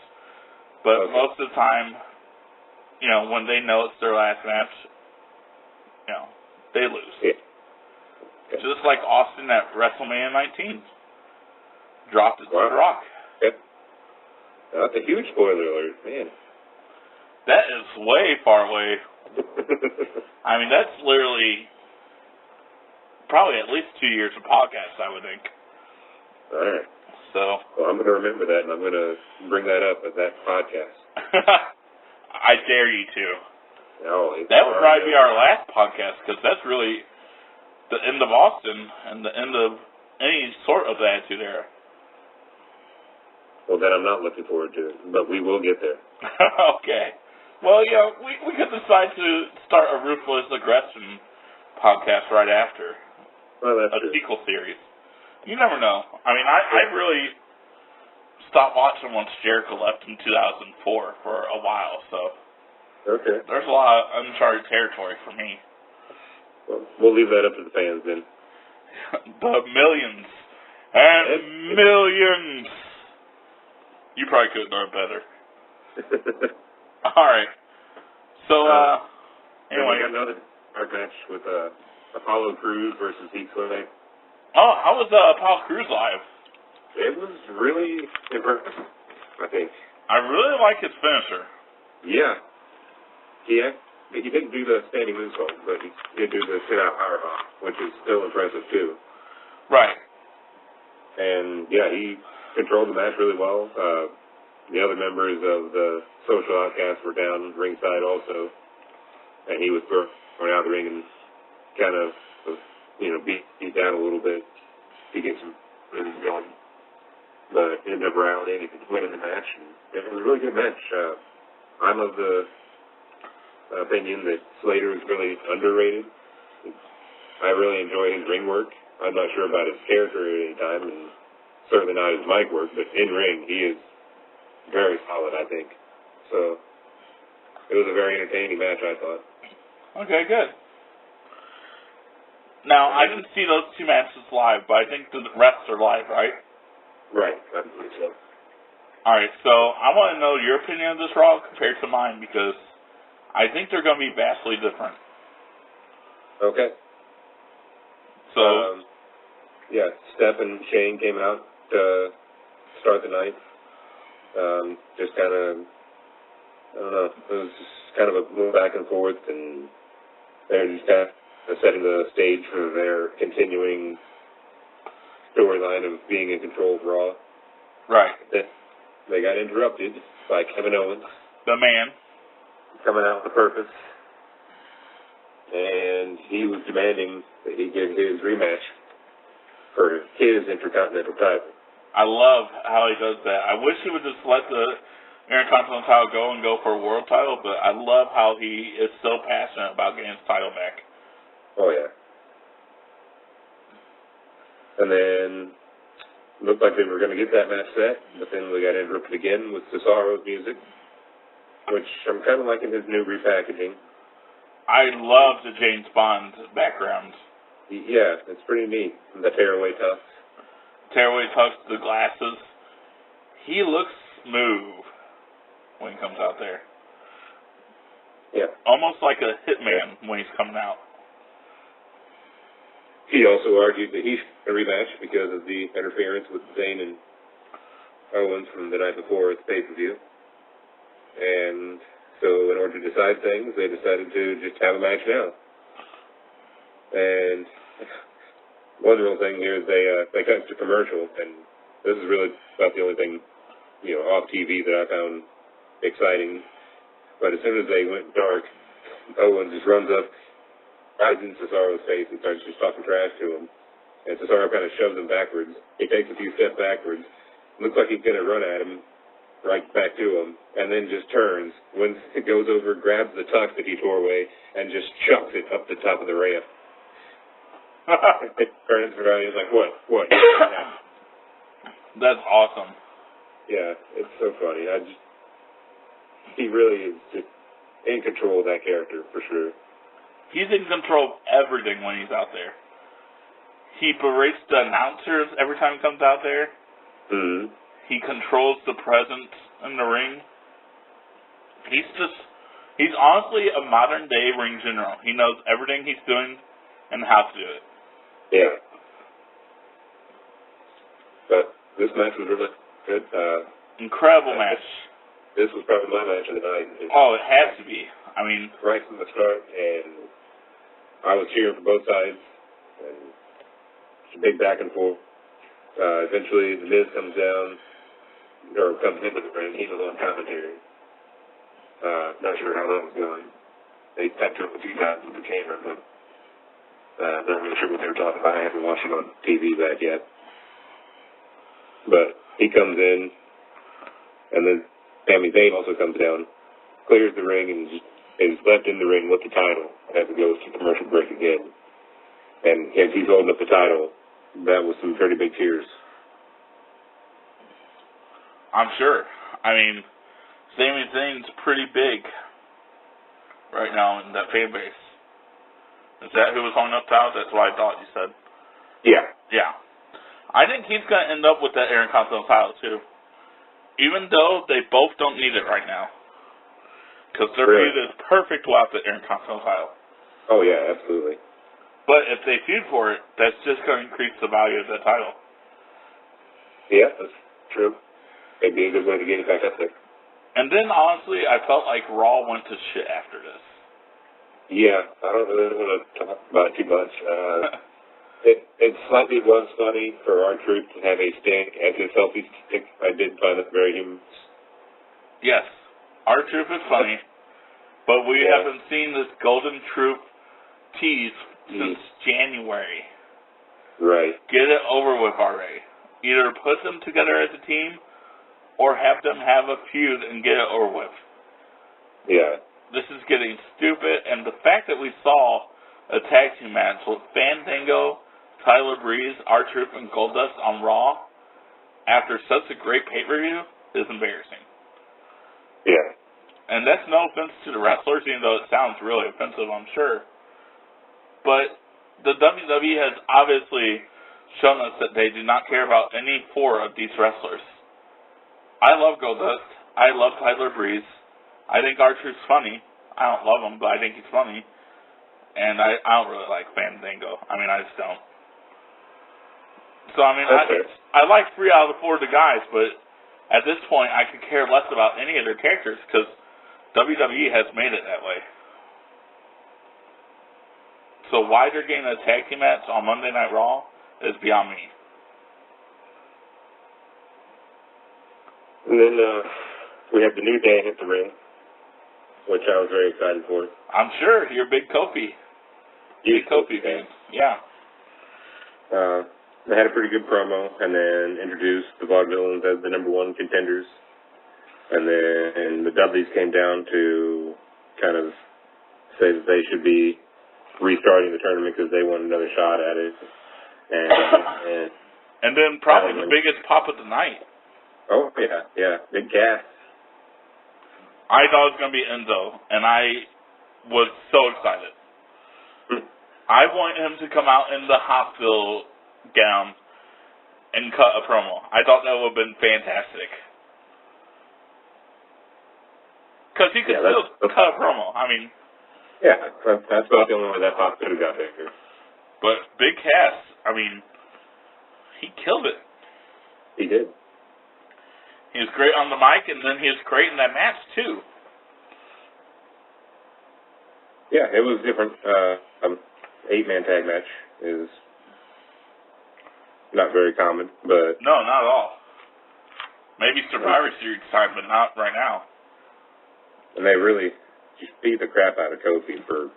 But most of the time, when they know it's their last match, they lose.
Yeah. Okay.
Just like Austin at WrestleMania 19. Dropped it to The Rock.
Yep. That's a huge spoiler alert, man.
That is way far away. I mean, that's literally probably at least 2 years of podcasts, I would think.
All right.
So.
Well, I'm going to remember that, and I'm going to bring that up at that podcast.
I dare you to.
No,
That would probably be our last podcast, because that's really the end of Austin and the end of any sort of the Attitude Era.
Well, then I'm not looking forward to it, but we will get there.
Okay. Well, we could decide to start a Ruthless Aggression podcast right after.
Well, that's
a
true.
sequel series. You never know. I mean, I really stopped watching once Jericho left in 2004 for a while, so
Okay.
there's a lot of uncharted territory for me.
Well, we'll leave that up to the fans then.
The millions and millions. You probably could have done better. All right. So, anyway.
We got another dark match with Apollo Crews versus Heath Slater.
Oh, how was Apollo Crews live?
It was really impressive, I think.
I really like his finisher.
Yeah. He didn't do the standing moonsault, but he did do the sit-out powerbomb, which is still impressive, too.
Right.
And, yeah, he controlled the match really well. The other members of the Social Outcasts were down ringside also, and he was thrown out of the ring and kind of, beat down a little bit to get some moves going. But ended up rallying and winning the match. And it was a really good match. I'm of the opinion that Slater is really underrated. I really enjoy his ring work. I'm not sure about his character at any time, and certainly not his mic work, but in ring, he is very solid, I think. So, it was a very entertaining match, I thought.
Okay, good. Now, I didn't see those two matches live, but I think the rest are live, right?
Right, I believe so.
Alright, so I want to know your opinion of this Raw compared to mine, because I think they're going to be vastly different.
Okay.
So,
yeah, Steph and Shane came out to start the night. Just kind of, I don't know, it was just kind of a move back and forth, and they're just kind of setting the stage for their continuing storyline of being in control of Raw.
right.
They got interrupted by Kevin Owens.
The man.
Coming out with a purpose. And he was demanding that he get his rematch for his Intercontinental title.
I love how he does that. I wish he would just let the Intercontinental title go and go for a world title, but I love how he is so passionate about getting his title back.
Oh, yeah. And then looked like they were going to get that match set, but then we got interrupted again with Cesaro's music, which I'm kind of liking his new repackaging.
I love the James Bond background.
Yeah, it's pretty neat. The tearaway tufts.
Tearaway tufts, the glasses. He looks smooth when he comes out there.
Yeah.
Almost like a hitman when he's coming out.
He also argued that he should rematch because of the interference with Zayn and Owens from the night before at the pay-per-view. And so in order to decide things, they decided to just have a match now. And one real thing here is they cut to commercial, and this is really about the only thing, off TV that I found exciting. But as soon as they went dark, Owens just runs up, right in Cesaro's face and starts just talking trash to him. And Cesaro kind of shoves him backwards. He takes a few steps backwards. Looks like he's going to run at him, right back to him, and then just turns. When it goes over, grabs the tuck that he tore away, and just chucks it up the top of the ramp. It turns around, he's like, what?
That's awesome.
Yeah, it's so funny. He really is just in control of that character, for sure.
He's in control of everything when he's out there. He berates the announcers every time he comes out there.
Mm-hmm.
He controls the presence in the ring. He's honestly a modern day ring general. He knows everything he's doing and how to do it.
Yeah. But this match was really good.
Incredible match.
This was probably my match of the night.
Oh, it has to be. I mean,
right from the start, and I was cheering for both sides, and it's a big back and forth. Eventually, The Miz comes down, or comes into the ring. He was on commentary, Not sure how that was going. They tapped him a few times with the camera, but not really sure what they were talking about. I haven't watched it on TV back yet. But he comes in, and then Sami Zayn also comes down, clears the ring, and is left in the ring with the title as it goes to commercial break again. And as he's holding up the title, that was some pretty big tears.
I'm sure. I mean, Sami Zayn's pretty big right now in that fan base. Is that who was holding up the title? That's what I thought you said.
Yeah.
Yeah. I think he's going to end up with that Intercontinental title, too. Even though they both don't need it right now. Because their feud is perfect without the Intercontinental title.
Oh, yeah, absolutely.
But if they feud for it, that's just going to increase the value of that title.
Yeah, that's true. It'd be a good way to get it back up there.
And then, honestly, I felt like Raw went to shit after this.
Yeah, I don't really want to talk about it too much. It slightly was funny for our troop to have a stick as a selfie stick. I did find it very humorous.
Yes, our troop is funny, but we haven't seen this Golden Troop tease since January.
Right.
Get it over with already. Either put them together as a team, or have them have a feud and get it over with.
Yeah.
This is getting stupid, and the fact that we saw a tag team match with Fandango, Tyler Breeze, R-Truth, and Goldust on Raw after such a great pay-per-view is embarrassing.
Yeah.
And that's no offense to the wrestlers, even though it sounds really offensive, I'm sure. But the WWE has obviously shown us that they do not care about any four of these wrestlers. I love Goldust. I love Tyler Breeze. I think R-Truth's funny. I don't love him, but I think he's funny. And I don't really like Fandango. I mean, I just don't. So, I mean, I like 3 out of the 4 of the guys, but at this point, I could care less about any of their characters because WWE has made it that way. So why they're getting a tag team match on Monday Night Raw is beyond me.
And then we have the New Day hit the ring, which I was very excited for.
I'm sure. You're a big Kofi. Big Kofi fan. Yeah.
They had a pretty good promo, and then introduced the Vaudevillains as the #1 contenders. And then the Dudleys came down to kind of say that they should be restarting the tournament because they want another shot at it.
And then probably the biggest pop of the night.
Oh, yeah. Big cast.
I thought it was going to be Enzo, and I was so excited. I want him to come out in the hospital gown and cut a promo. I thought that would have been fantastic. Because he could still cut a promo. I mean...
Yeah, that's about the only way that pop could have got there.
But Big Cass, I mean, he killed it.
He did.
He was great on the mic, and then he was great in that match, too.
Yeah, it was different. 8-man tag match is not very common, but...
No, not at all. Maybe Survivor Series time, but not right now.
And they really just beat the crap out of Kofi for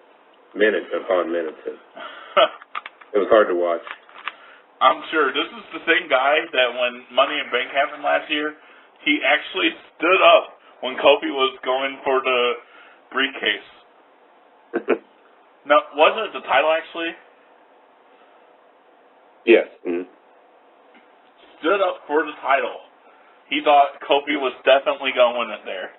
minutes upon minutes. It was hard to watch.
I'm sure. This is the same guy that when Money in Bank happened last year, he actually stood up when Kofi was going for the briefcase. Now, wasn't it the title, actually?
Yes. Mm-hmm.
Stood up for the title. He thought Kofi was definitely going to win it there.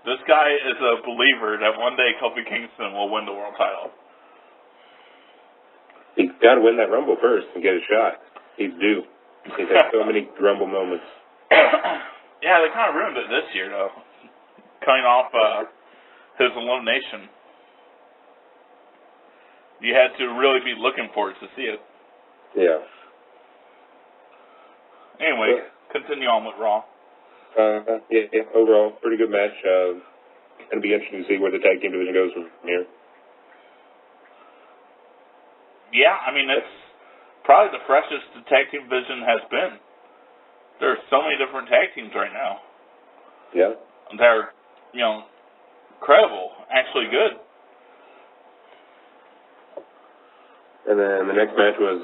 This guy is a believer that one day Kofi Kingston will win the world title.
He's got to win that Rumble first and get a shot. He's due. He's had so many Rumble moments.
Yeah, they kind of ruined it this year, though. Coming off his elimination. You had to really be looking for it to see it.
Yeah.
Anyway, continue on with Raw.
Yeah, overall, pretty good match. It'll be interesting to see where the tag team division goes from here.
Yeah, I mean, it's probably the freshest the tag team division has been. There are so many different tag teams right now.
Yeah.
They're credible, actually good.
And then the next match was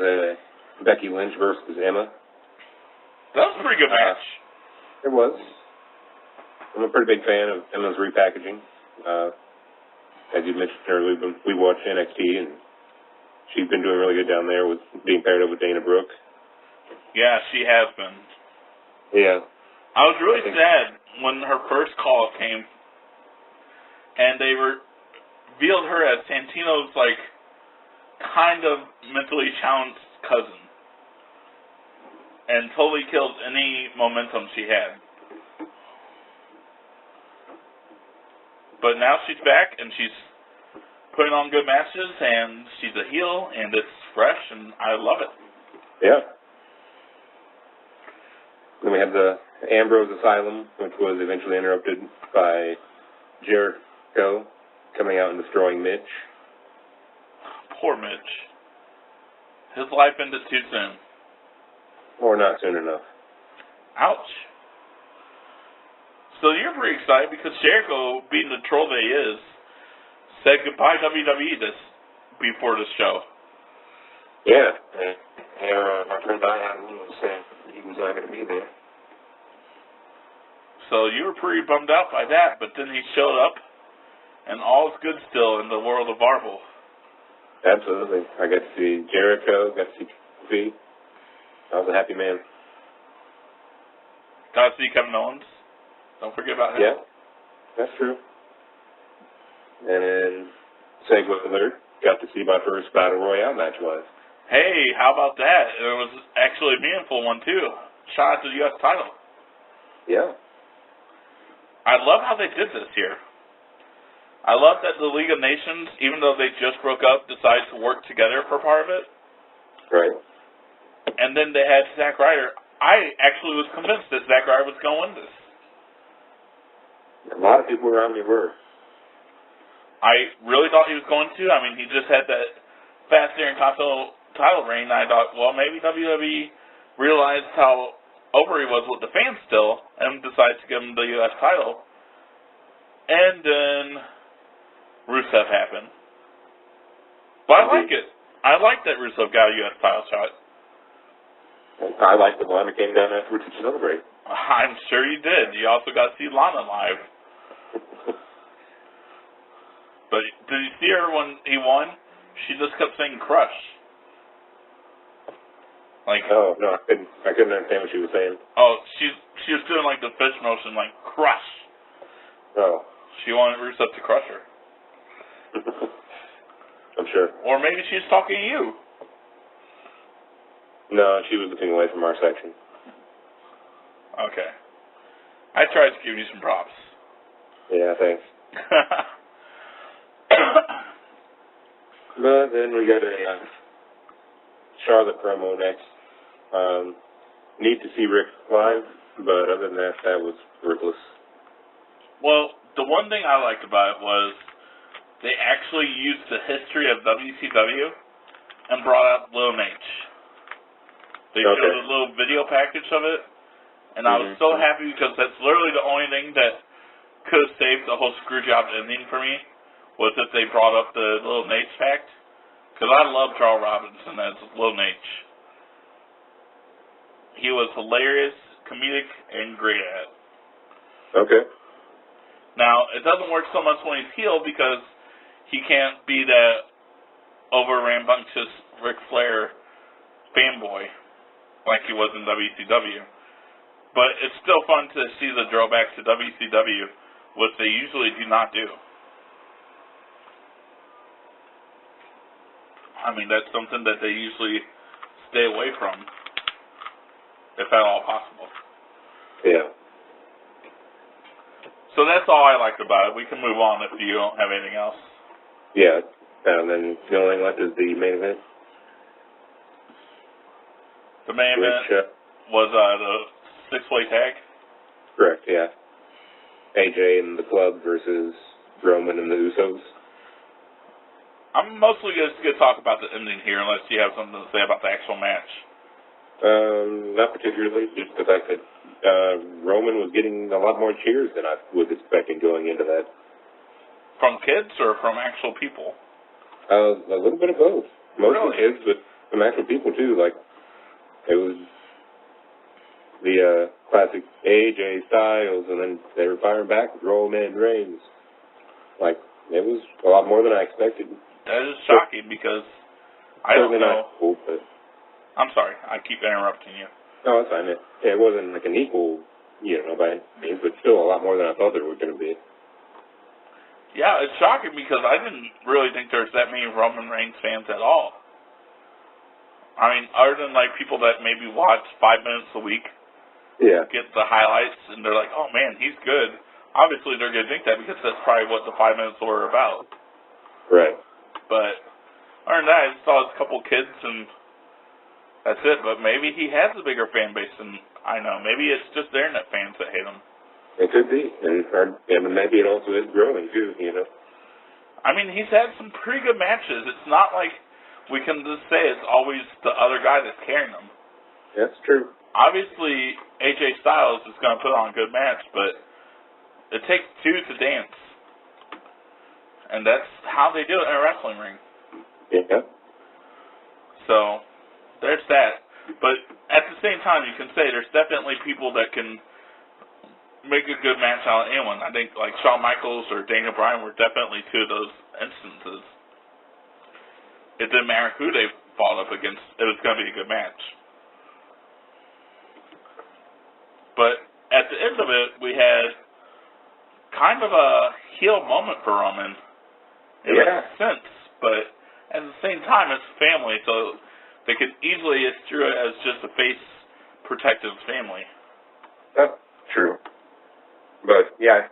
Becky Lynch versus Emma.
That was a pretty good match.
It was. I'm a pretty big fan of Emma's repackaging. As you mentioned earlier, we watch NXT, and she's been doing really good down there with being paired up with Dana Brooke.
Yeah, she has been.
Yeah.
I was really sad when her first call came, and they revealed her as Santino's, kind of mentally challenged cousin, and totally killed any momentum she had. But now she's back, and she's putting on good matches, and she's a heel, and it's fresh, and I love it.
Yeah. Then we have the Ambrose Asylum, which was eventually interrupted by Jericho coming out and destroying Mitch.
Poor Mitch. His life ended too soon.
Or not soon enough.
Ouch. So you're pretty excited because Jericho, being the troll that he is, said goodbye WWE before the show.
Yeah. My friend Diane said he was not going to be there.
So you were pretty bummed out by that, but then he showed up, and all's good still in the world of Marvel.
Absolutely. I got to see Jericho, got to see Kofi. I was a happy man.
Got to see Kevin Owens. Don't forget about him.
Yeah, that's true. And then, segue alert, got to see my first Battle Royale match was.
Hey, how about that? It was actually a meaningful one, too. Shout out to the U.S. title.
Yeah.
I love how they did this here. I love that the League of Nations, even though they just broke up, decided to work together for part of it.
Right.
And then they had Zack Ryder. I actually was convinced that Zack Ryder was going to win this.
A lot of people around me were.
I really thought he was going to. I mean, he just had that fast Intercontinental title reign. I thought, well, maybe WWE realized how over he was with the fans still and decided to give him the U.S. title. And then Rusev happened. But I like it. I like that Rusev got a U.S. title shot.
I like the one that came down afterwards to celebrate.
I'm sure you did. You also got to see Lana live. But did you see her when he won? She just kept saying "crush."
Oh no, I couldn't understand what she was saying.
Oh, she was doing the fish motion, crush.
Oh.
She wanted Rusev to crush her.
I'm sure.
Or maybe she was talking to you.
No, she was looking away from our section.
Okay. I tried to give you some props.
Yeah, thanks. But then we got a Charlotte promo next. Need to see Rick live, but other than that, that was worthless.
Well, the one thing I liked about it was they actually used the history of WCW and brought up Lil H. They showed a little video package of it, and I was so happy because that's literally the only thing that could have saved the whole screwjob ending for me, was if they brought up the Lil H fact. Because I love Charles Robinson as Lil H. He was hilarious, comedic, and great at it.
Okay.
Now, it doesn't work so much when he's heel because he can't be that over rambunctious Ric Flair fanboy like he was in WCW. But it's still fun to see the drawbacks to WCW, which they usually do not do. I mean, that's something that they usually stay away from, if at all possible.
Yeah.
So that's all I liked about it. We can move on if you don't have anything else.
Yeah. And then the only thing left is the main event.
The main event was the six-way tag?
Correct, yeah. AJ and the Club versus Roman and the Usos.
I'm mostly just going to talk about the ending here unless you have something to say about the actual match.
Not particularly, just the fact that Roman was getting a lot more cheers than I was expecting going into that.
From kids or from actual people?
A little bit of both. Mostly
Really?
kids, but some actual people too. Like, it was the classic AJ Styles, and then they were firing back with Roman Reigns. Like, it was a lot more than I expected.
That is shocking because I don't
Certainly
know.
not cool, but
I'm sorry, I keep interrupting you.
no, it's fine. It wasn't like an equal, by any means, but still a lot more than I thought there was going to be.
Yeah, it's shocking because I didn't really think there's that many Roman Reigns fans at all. I mean, other than like people that maybe watch 5 minutes a week,
Yeah.
get the highlights, and they're like, oh man, he's good. Obviously, they're going to think that because that's probably what the 5 minutes were about.
Right.
But other than that, I just saw a couple kids, and that's it. But maybe he has a bigger fan base than I know. Maybe it's just the internet fans that hate him.
It could be, and maybe it also is growing too.
I mean, he's had some pretty good matches. It's not like we can just say it's always the other guy that's carrying him.
That's true.
Obviously, AJ Styles is going to put on a good match, but it takes two to dance. And that's how they do it in a wrestling ring.
Yeah.
So, there's that. But at the same time, you can say there's definitely people that can make a good match out of anyone. I think like Shawn Michaels or Daniel Bryan were definitely two of those instances. It didn't matter who they fought up against. It was going to be a good match. But at the end of it, we had kind of a heel moment for Roman. It
Yeah.
makes sense, but at the same time, it's family, so they could easily extrude it as just a face protective family.
That's true. But, yeah,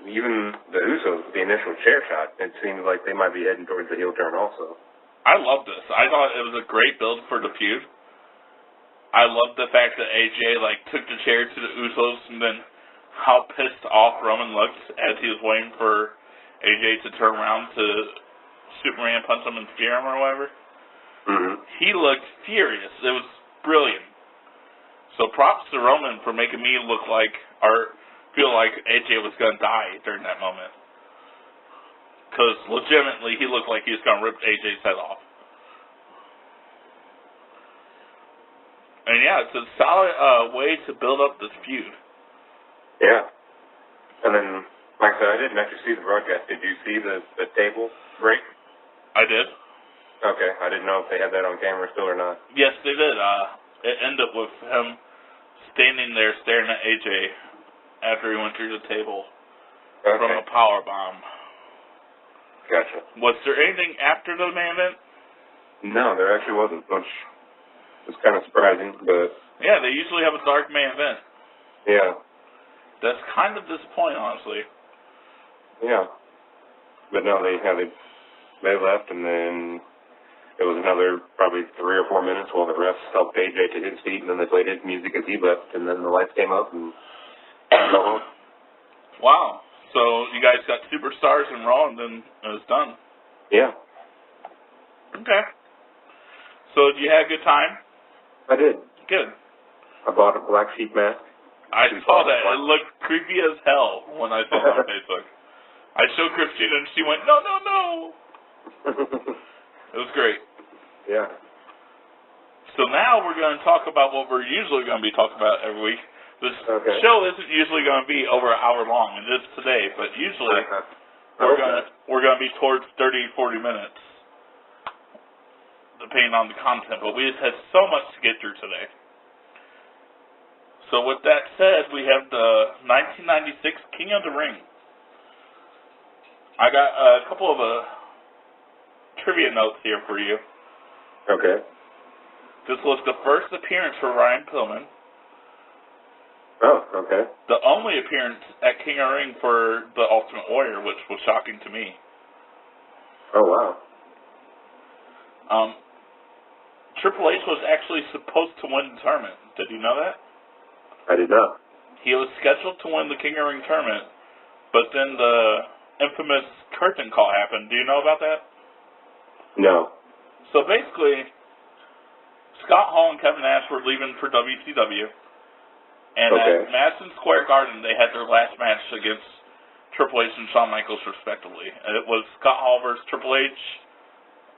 even the Usos, the initial chair shot, it seems like they might be heading towards the heel turn also.
I love this. I thought it was a great build for the feud. I love the fact that AJ took the chair to the Usos, and then how pissed off Roman looked as he was waiting for AJ to turn around to Superman punch him and spear him or whatever.
Mm-hmm.
He looked furious. It was brilliant. So props to Roman for making me look like, or feel like AJ was going to die during that moment. Because legitimately, he looked like he was going to rip AJ's head off. And yeah, it's a solid way to build up this feud.
Yeah. And then, like I said, I didn't actually see the broadcast. Did you see the table break?
I did.
Okay, I didn't know if they had that on camera still or not.
Yes, they did. It ended with him standing there staring at AJ after he went through the table from a power bomb.
Gotcha.
Was there anything after the main event?
No, there actually wasn't, which was kind of surprising, but...
Yeah, they usually have a dark main event.
Yeah.
That's kind of disappointing, honestly.
Yeah. But no, they left, and then it was another probably 3 or 4 minutes while the refs helped AJ to his feet, and then they played his music as he left, and then the lights came up, and
Wow. So you guys got superstars in Raw, and then it was done.
Yeah.
Okay. So did you have a good time?
I did.
Good.
I bought a black sheep mask.
I saw that. It looked creepy as hell when I saw it on Facebook. I showed Christina, and she went, no, no, no. It was great.
Yeah.
So now we're going to talk about what we're usually going to be talking about every week. This show isn't usually going to be over an hour long. It is today, but usually we're going to be towards 30, 40 minutes, depending on the content. But we just had so much to get through today. So with that said, we have the 1996 King of the Ring. I got a couple of trivia notes here for you.
Okay.
This was the first appearance for Ryan Pillman.
Oh, okay.
The only appearance at King of the Ring for the Ultimate Warrior, which was shocking to me.
Oh, wow.
Triple H was actually supposed to win the tournament. Did you know that?
I did not.
He was scheduled to win the King of the Ring tournament, but then the infamous curtain call happened. Do you know about that?
No.
So basically, Scott Hall and Kevin Nash were leaving for WCW. And at Madison Square Garden, they had their last match against Triple H and Shawn Michaels, respectively. And it was Scott Hall versus Triple H,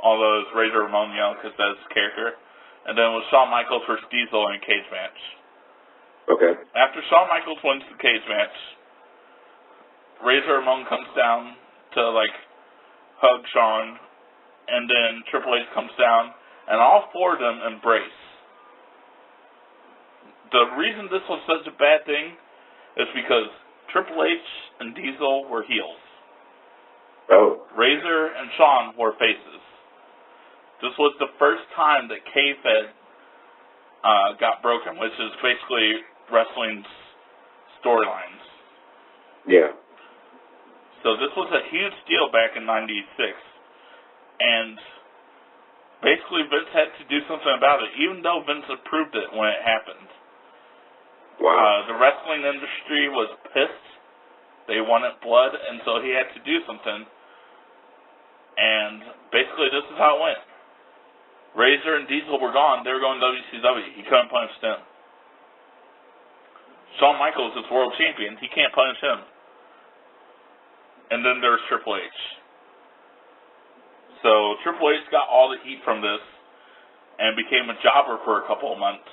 although it was Razor Ramon Young because that's his character. And then it was Shawn Michaels versus Diesel in a cage match.
Okay.
After Shawn Michaels wins the cage match, Razor Ramon comes down to, hug Shawn, and then Triple H comes down, and all four of them embrace. The reason this was such a bad thing is because Triple H and Diesel were heels.
Oh.
Razor and Shawn were faces. This was the first time that kayfabe got broken, which is basically wrestling's storylines.
Yeah.
So this was a huge deal back in '96, and basically Vince had to do something about it, even though Vince approved it when it happened.
Wow.
The wrestling industry was pissed. They wanted blood, and so he had to do something. And basically, this is how it went. Razor and Diesel were gone. They were going to WCW. He couldn't punish them. Shawn Michaels is world champion. He can't punish him. And then there's Triple H. So Triple H got all the heat from this and became a jobber for a couple of months.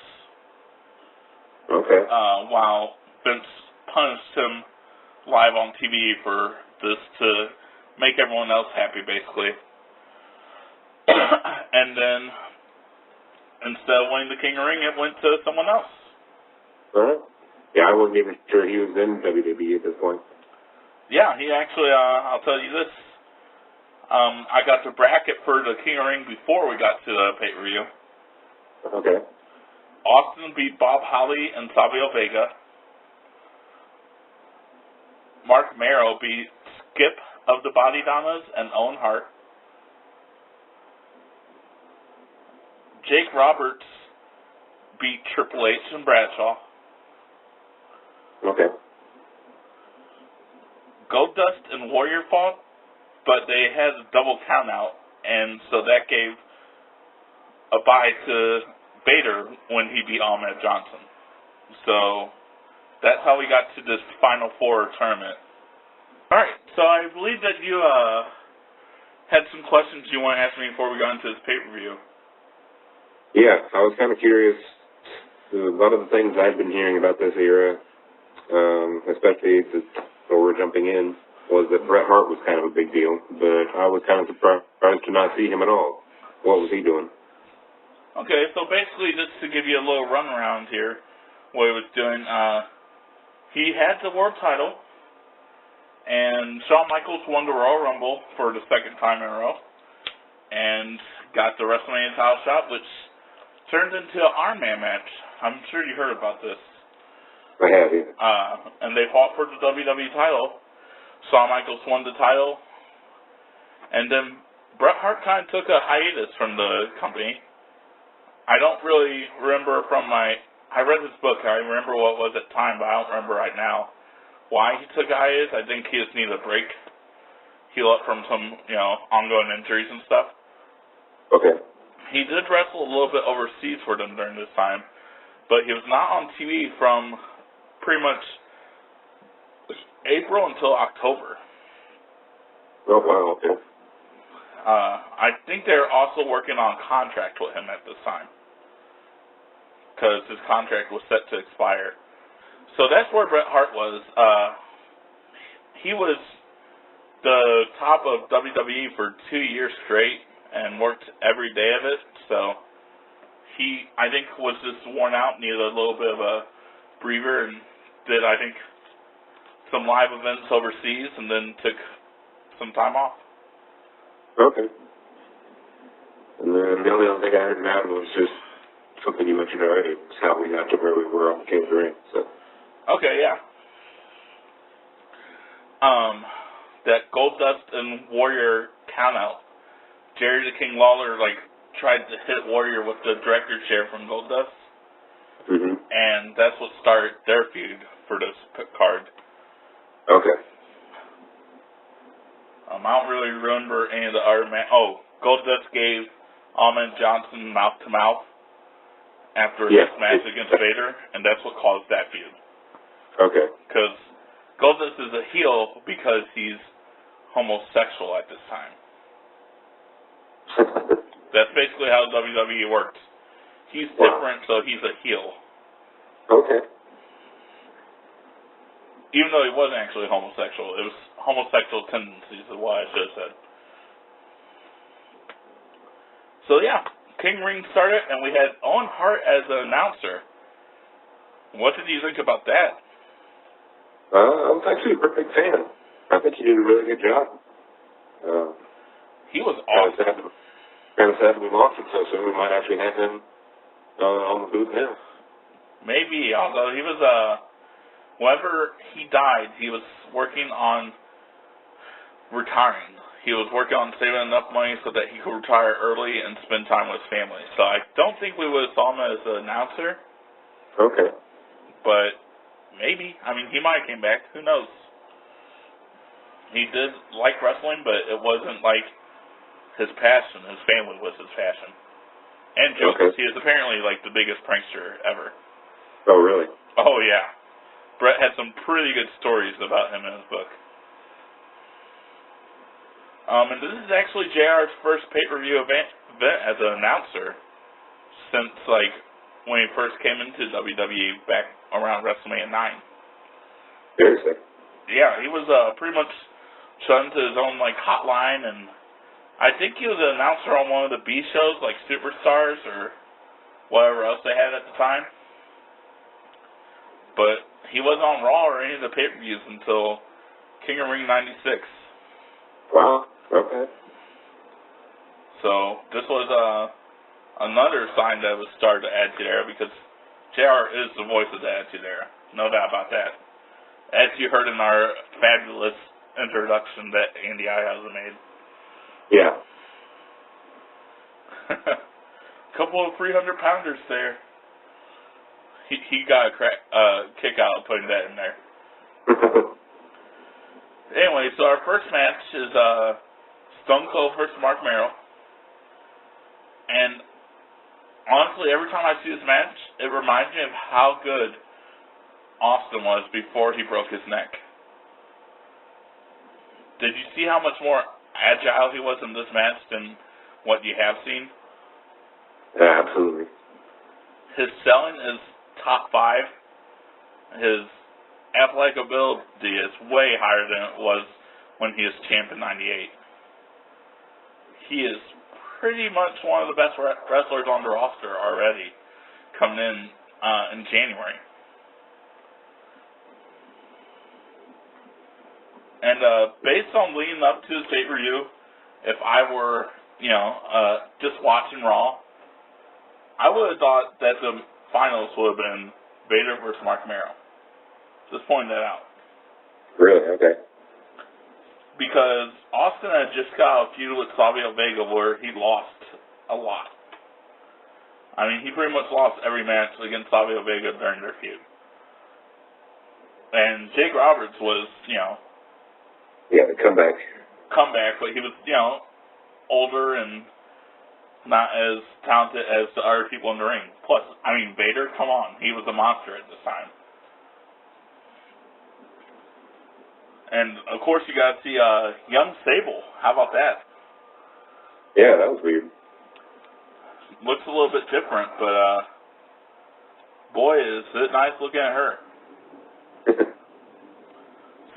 Okay.
While Vince punished him live on TV for this to make everyone else happy, basically. And then, instead of winning the King of the Ring, it went to someone else.
Alright. Yeah, I wasn't even sure he was in WWE at this point.
Yeah, he actually, I'll tell you this. I got the bracket for the King of the Ring before we got to the pay-per-view.
Okay.
Austin beat Bob Holly and Savio Vega. Mark Merrow beat Skip of the Body Donnas and Owen Hart. Jake Roberts beat Triple H and Bradshaw.
Okay.
Goldust and Warrior fought, but they had a double countout, and so that gave a bye to Bader when he beat Ahmed Johnson. So that's how we got to this Final Four tournament. Alright, so I believe that you had some questions you want to ask me before we got into this pay-per-view.
Yeah, I was kind of curious. A lot of the things I've been hearing about this era, especially so we're jumping in, was that Bret Hart was kind of a big deal, but I was kind of surprised to not see him at all. What was he doing?
Okay, so basically, just to give you a little run around here, what he was doing, he had the world title, and Shawn Michaels won the Royal Rumble for the second time in a row, and got the WrestleMania title shot, which turned into an Iron Man match. I'm sure you heard about this.
I have, yeah.
And they fought for the WWE title. Shawn Michaels won the title, and then Bret Hart kind of took a hiatus from the company. I don't really remember I read this book, I remember what it was at the time, but I don't remember right now why he took a hiatus. I think he just needed a break, heal up from some, ongoing injuries and stuff.
Okay.
He did wrestle a little bit overseas for them during this time, but he was not on TV from pretty much April until October.
Oh, wow, okay.
I think they're also working on a contract with him at this time, because his contract was set to expire. So that's where Bret Hart was. He was the top of WWE for 2 years straight and worked every day of it. So he, I think, was just worn out, needed a little bit of a breather, and did, I think, some live events overseas, and then took some time off.
Okay. And then the only other thing I heard about was just something you mentioned already. It's how we got to where we were on the King of the Ring. So.
Okay, yeah. That Goldust and Warrior countout. Jerry the King Lawler tried to hit Warrior with the director's chair from Goldust.
Mm-hmm.
And that's what started their feud for this card.
Okay.
I don't really remember any of the other Goldust gave Ahmed Johnson mouth to mouth, after his match against Vader, and that's what caused that feud.
Okay.
Because Goldust is a heel because he's homosexual at this time. That's basically how WWE works. He's different, so he's a heel.
Okay.
Even though he wasn't actually homosexual. It was homosexual tendencies is what I should have said. So yeah, King Ring started, and we had Owen Hart as an announcer. What did you think about that?
I'm actually a pretty big fan. I think he did a really good job.
He was awesome.
Kind of sad we lost him so soon. We might actually have him on the booth now.
Maybe, although he was, whenever he died, he was working on retiring. He was working on saving enough money so that he could retire early and spend time with his family. So I don't think we would have saw him as an announcer.
Okay.
But maybe. I mean, he might have came back. Who knows? He did like wrestling, but it wasn't like his passion. His family was his passion. And jokes. He is apparently like the biggest prankster ever.
Oh, really?
Oh, yeah. Brett had some pretty good stories about him in his book. And this is actually JR's first pay-per-view event as an announcer since, like, when he first came into WWE back around WrestleMania 9.
Seriously?
Yeah, he was pretty much shunned to his own, like, hotline, and I think he was an announcer on one of the B shows, like Superstars or whatever else they had at the time. But he wasn't on Raw or any of the pay-per-views until King of Ring 96.
Wow. Okay.
So this was another sign that was started to Attitude Era because JR is the voice of the Attitude Era. No doubt about that. As you heard in our fabulous introduction that Andy Ihaza made.
Yeah.
Couple of 300-pounders there. He got a kick out of putting that in there. Anyway, so our first match is Stone Cold versus Mark Merrill. And honestly, every time I see this match, it reminds me of how good Austin was before he broke his neck. Did you see how much more agile he was in this match than what you have seen?
Yeah, absolutely.
His selling is top 5. His athletic ability is way higher than it was when he was champ in 98. He is pretty much one of the best wrestlers on the roster already coming in January. And based on leading up to his pay-per-view, if I were, just watching Raw, I would have thought that the finals would have been Vader versus Mark Merrill. Just pointing that out.
Really? Okay.
Because Austin had just got a feud with Savio Vega where he lost a lot. I mean, he pretty much lost every match against Savio Vega during their feud. And Jake Roberts was,
Yeah, the comeback.
But he was, older and not as talented as the other people in the ring. Plus, I mean, Vader, come on. He was a monster at this time. And, of course, you got to see young Sable. How about that?
Yeah, that was weird.
Looks a little bit different, but, boy, is it nice looking at her.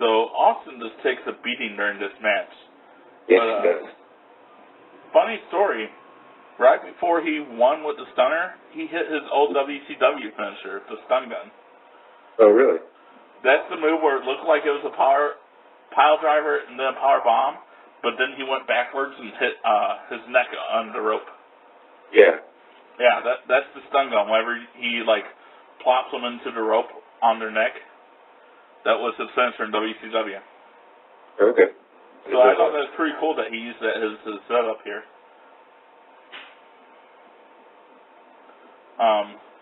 So, Austin just takes a beating during this match.
Yes,
but,
he does.
Funny story. Right before he won with the stunner, he hit his old WCW finisher, the stun gun.
Oh, really?
That's the move where it looked like it was a pile driver and then a power bomb, but then he went backwards and hit his neck on the rope.
Yeah.
Yeah, that's the stun gun. Whenever he plops them into the rope on their neck, that was his finisher in WCW.
Okay.
So I thought that was pretty cool that he used that as his setup here.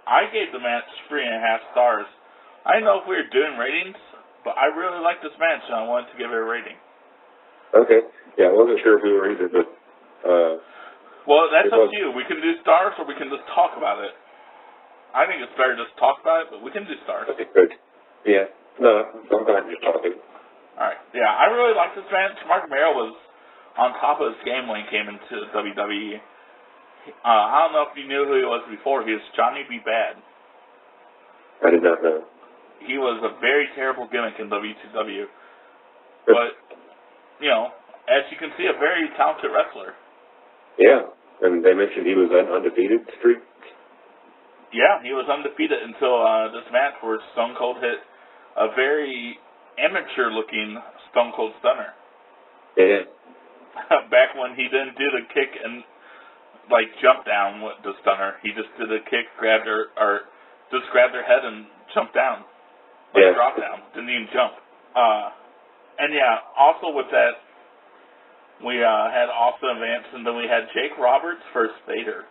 I gave the match 3.5 stars. I didn't know if we were doing ratings, but I really liked this match, and I wanted to give it a rating.
Okay. Yeah, I wasn't sure if we were either, but...
well, that's up to you. We can do stars, or we can just talk about it. I think it's better just to talk about it, but we can do stars.
Okay, good. Yeah. No, I'm glad you're talking.
Alright. Yeah, I really like this match. Mark Merrill was on top of his game when he came into WWE. I don't know if you knew who he was before. He was Johnny B. Bad.
I did not know.
He was a very terrible gimmick in WCW. But, you know, as you can see, a very talented wrestler.
Yeah, and they mentioned he was an undefeated streak.
Yeah, he was undefeated until this match where Stone Cold hit a very amateur-looking Stone Cold Stunner.
Yeah.
Back when he didn't do the kick and, like, jump down with the Stunner. He just did a kick, grabbed their head and jumped down. Like,
yeah.
drop down. Didn't even jump. And yeah, also with that, we had Austin Vance, and then we had Jake Roberts versus Vader.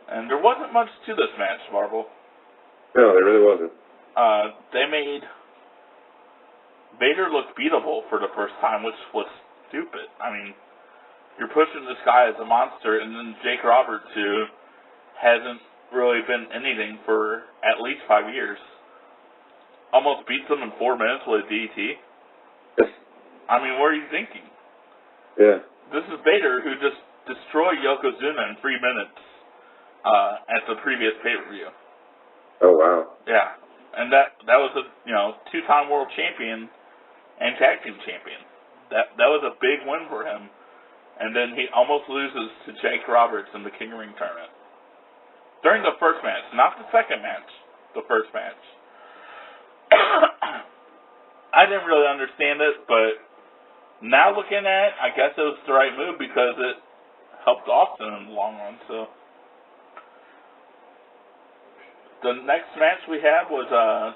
And there wasn't much to this match, Marvel.
No, there really wasn't.
They made Vader look beatable for the first time, which was stupid. I mean, you're pushing this guy as a monster, and then Jake Roberts, who hasn't really been anything for at least 5 years, almost beats him in 4 minutes with a DDT. I mean, what are you thinking?
Yeah.
This is Vader, who just destroyed Yokozuna in 3 minutes at the previous pay-per-view.
Oh, wow.
Yeah. And that was a, you know, 2-time world champion and tag team champion. That was a big win for him. And then he almost loses to Jake Roberts in the King of Ring tournament. During the first match, not the second match, the first match. I didn't really understand it, but now looking at it, I guess it was the right move because it helped Austin in the long run. So the next match we had was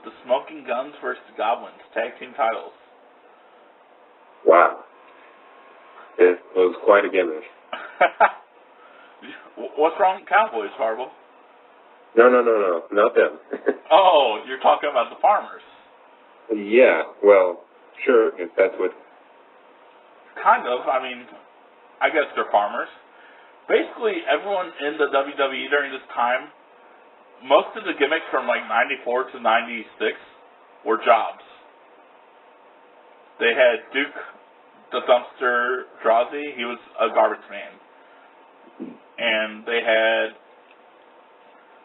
the Smoking Guns versus the Goblins, tag team titles.
Wow. It was quite a gimmick.
What's wrong with Cowboys, Harville?
No, not them.
Oh, you're talking about the Farmers.
Yeah, well, sure, if that's what...
Kind of. I mean, I guess they're farmers. Basically, everyone in the WWE during this time, most of the gimmicks from like 94 to 96 were jobs. They had Duke the Dumpster Drazi. He was a garbage man. And they had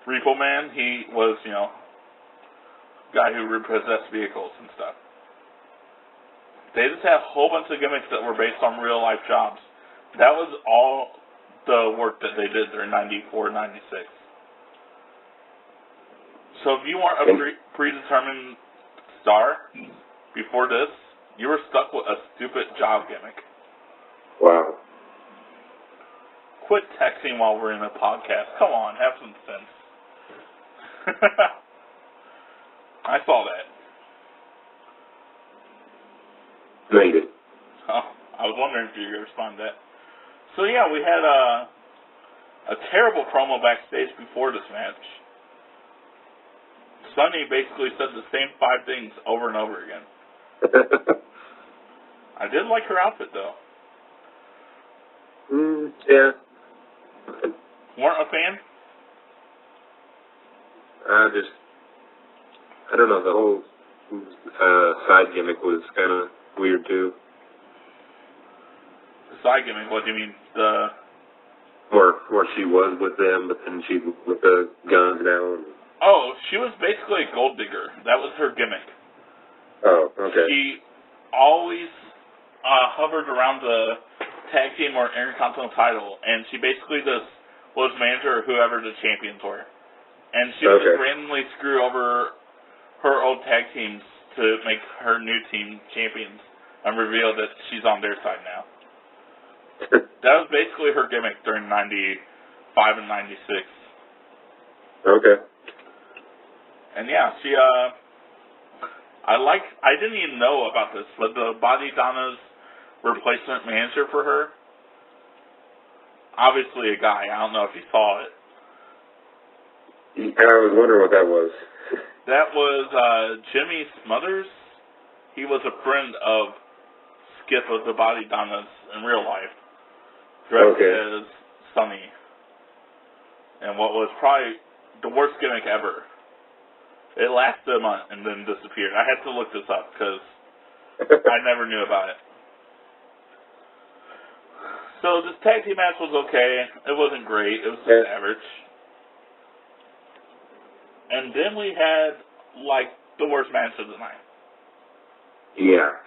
Repo Man. He was, you know, guy who repossessed vehicles and stuff. They just had a whole bunch of gimmicks that were based on real life jobs. That was all the work that they did during 94, 96. So if you weren't a predetermined star before this, you were stuck with a stupid job gimmick.
Wow.
Quit texting while we're in a podcast. Come on, have some sense. I saw that.
No, you didn't.
Oh, I was wondering if you were going to respond to that. So yeah, we had a terrible promo backstage before this match. Sunny basically said the same 5 things over and over again. I did like her outfit though.
Yeah.
Weren't a fan?
I don't know, the whole side gimmick was kind of weird too.
The side gimmick, what do you mean?
Where she was with them, but then she's with the guns now.
Oh, she was basically a gold digger. That was her gimmick.
Oh, okay.
She always hovered around the tag team or intercontinental title, and she basically just was manager of whoever the champions were. And she would just randomly screw over her old tag teams to make her new team champions and reveal that she's on their side now. That was basically her gimmick during 95 and 96.
Okay.
And yeah, she, I didn't even know about this, but the Body Donna's replacement manager for her, obviously a guy, I don't know if you saw it.
I was wondering what that was.
That was Jimmy Smothers. He was a friend of Skip of the Body Donnas in real life, dressed as Sunny. and what was probably the worst gimmick ever. It lasted a month and then disappeared. I had to look this up because I never knew about it. So this tag team match was okay. It wasn't great. It was just average. And then we had, like, the worst match of the night.
Yeah.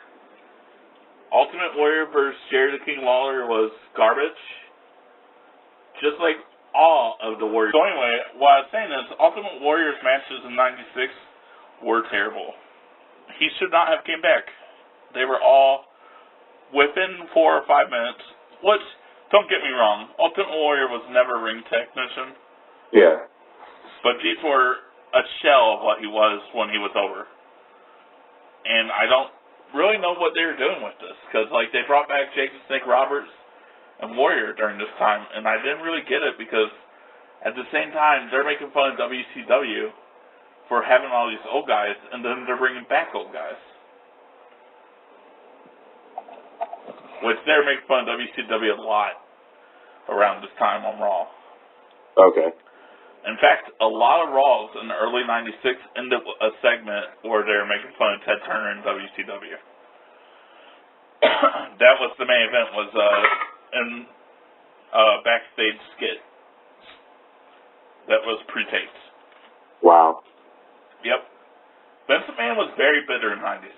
Ultimate Warrior versus Jerry the King Lawler was garbage. Just like all of the Warriors. So anyway, what I was saying is, Ultimate Warrior's matches in '96 were terrible. He should not have came back. They were all within 4 or 5 minutes. Which, don't get me wrong, Ultimate Warrior was never a ring technician.
Yeah.
But these were a shell of what he was when he was over. And I don't really know what they were doing with this. Because, like, they brought back Jake the Snake Roberts and Warrior during this time. And I didn't really get it because at the same time, they're making fun of WCW for having all these old guys. And then they're bringing back old guys. Which they're making fun of WCW a lot around this time on Raw.
Okay.
In fact, a lot of Raws in the early '96 ended a segment where they were making fun of Ted Turner and WCW. That was the main event, was in a backstage skit that was pre-taped.
Wow.
Yep. Vince McMahon was very bitter in '96.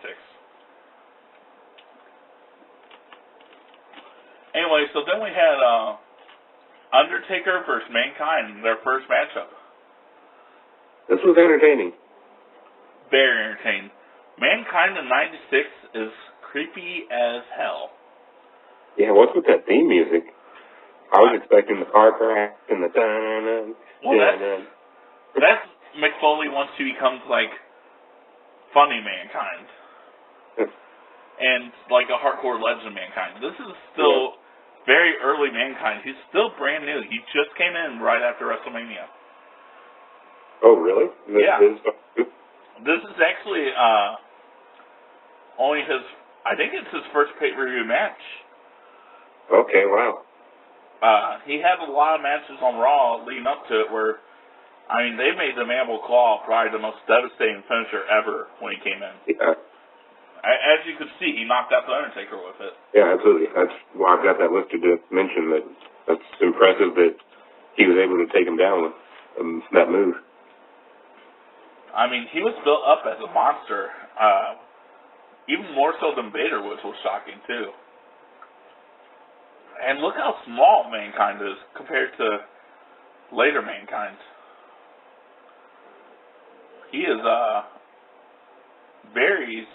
Anyway, so then we had Undertaker versus Mankind, their first matchup.
This was entertaining.
Very entertaining. Mankind in '96 is creepy as hell.
Yeah, what's with that theme music? I was expecting the car crash and the dun.
Well, that's Mick Foley once he becomes like funny Mankind. And like a hardcore legend Mankind. This is still very early Mankind. He's still brand new. He just came in right after WrestleMania.
Oh, really?
This is actually only I think it's his first pay-per-view match.
Okay, wow.
He had a lot of matches on Raw leading up to it where, I mean, they made the Mandible Claw probably the most devastating finisher ever when he came in.
Yeah.
As you could see, he knocked out the Undertaker with it.
Yeah, absolutely. I've got that listed to mention that that's impressive that he was able to take him down with that move.
I mean, he was built up as a monster, even more so than Vader, which was shocking too. And look how small Mankind is compared to later Mankind. He is very,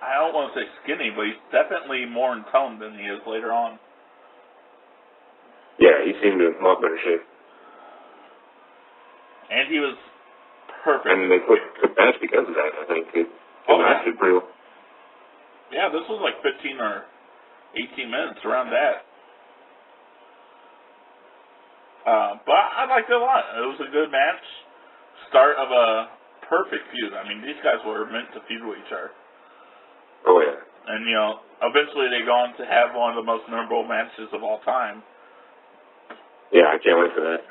I don't want to say skinny, but he's definitely more in tone than he is later on.
Yeah, he seemed in a lot better shape.
And he was perfect.
And they put the match because of that, I think. It lasted pretty well.
Yeah, this was like 15 or 18 minutes, around that. But I liked it a lot. It was a good match. Start of a perfect feud. I mean, these guys were meant to feud with each other.
Oh, yeah.
And, you know, eventually they go on to have one of the most memorable matches of all time.
Yeah, I can't wait for that.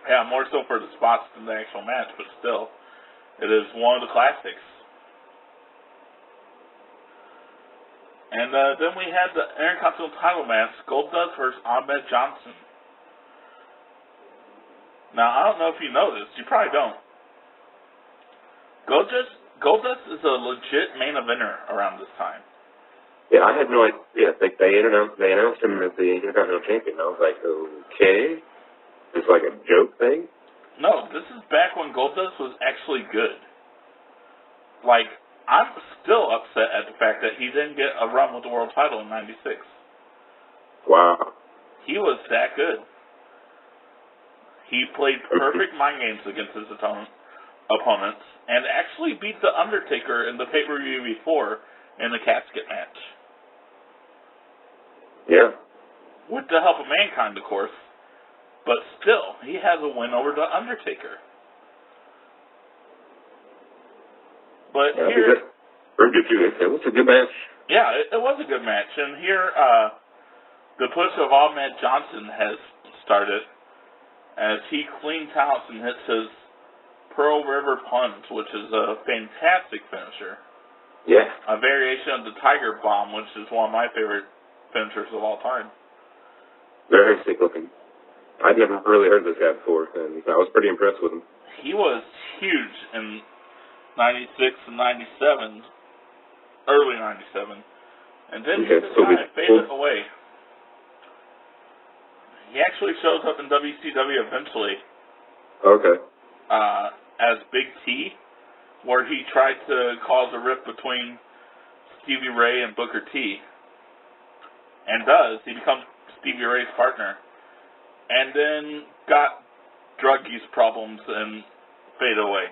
Yeah, more so for the spots than the actual match, but still, it is one of the classics. And then we had the Intercontinental title match, Goldust versus Ahmed Johnson. Now, I don't know if you know this. You probably don't. Goldust is a legit main eventer around this time.
Yeah, I had no idea. They announced him as the Intercontinental Champion. I was like, okay. It's like a joke thing?
No, this is back when Goldust was actually good. Like, I'm still upset at the fact that he didn't get a run with the world title in '96.
Wow.
He was that good. He played perfect mind games against his opponents and actually beat The Undertaker in the pay-per-view before in the casket match.
Yeah.
With the help of Mankind, of course. But still, he has a win over The Undertaker. But
yeah,
here...
It was a good match.
Yeah, it was a good match. And here, the push of Ahmed Johnson has started. as he cleans house and hits his Pearl River Plunge, which is a fantastic finisher.
Yeah.
A variation of the Tiger Bomb, which is one of my favorite finishers of all time.
Very sick looking. I'd never really heard this guy before, and I was pretty impressed with him.
He was huge in 96 and 97, early 97. And then he just kind of faded away. He actually shows up in WCW eventually.
Okay.
As Big T, where he tried to cause a rift between Stevie Ray and Booker T. And does. He becomes Stevie Ray's partner. And then got drug use problems and faded away.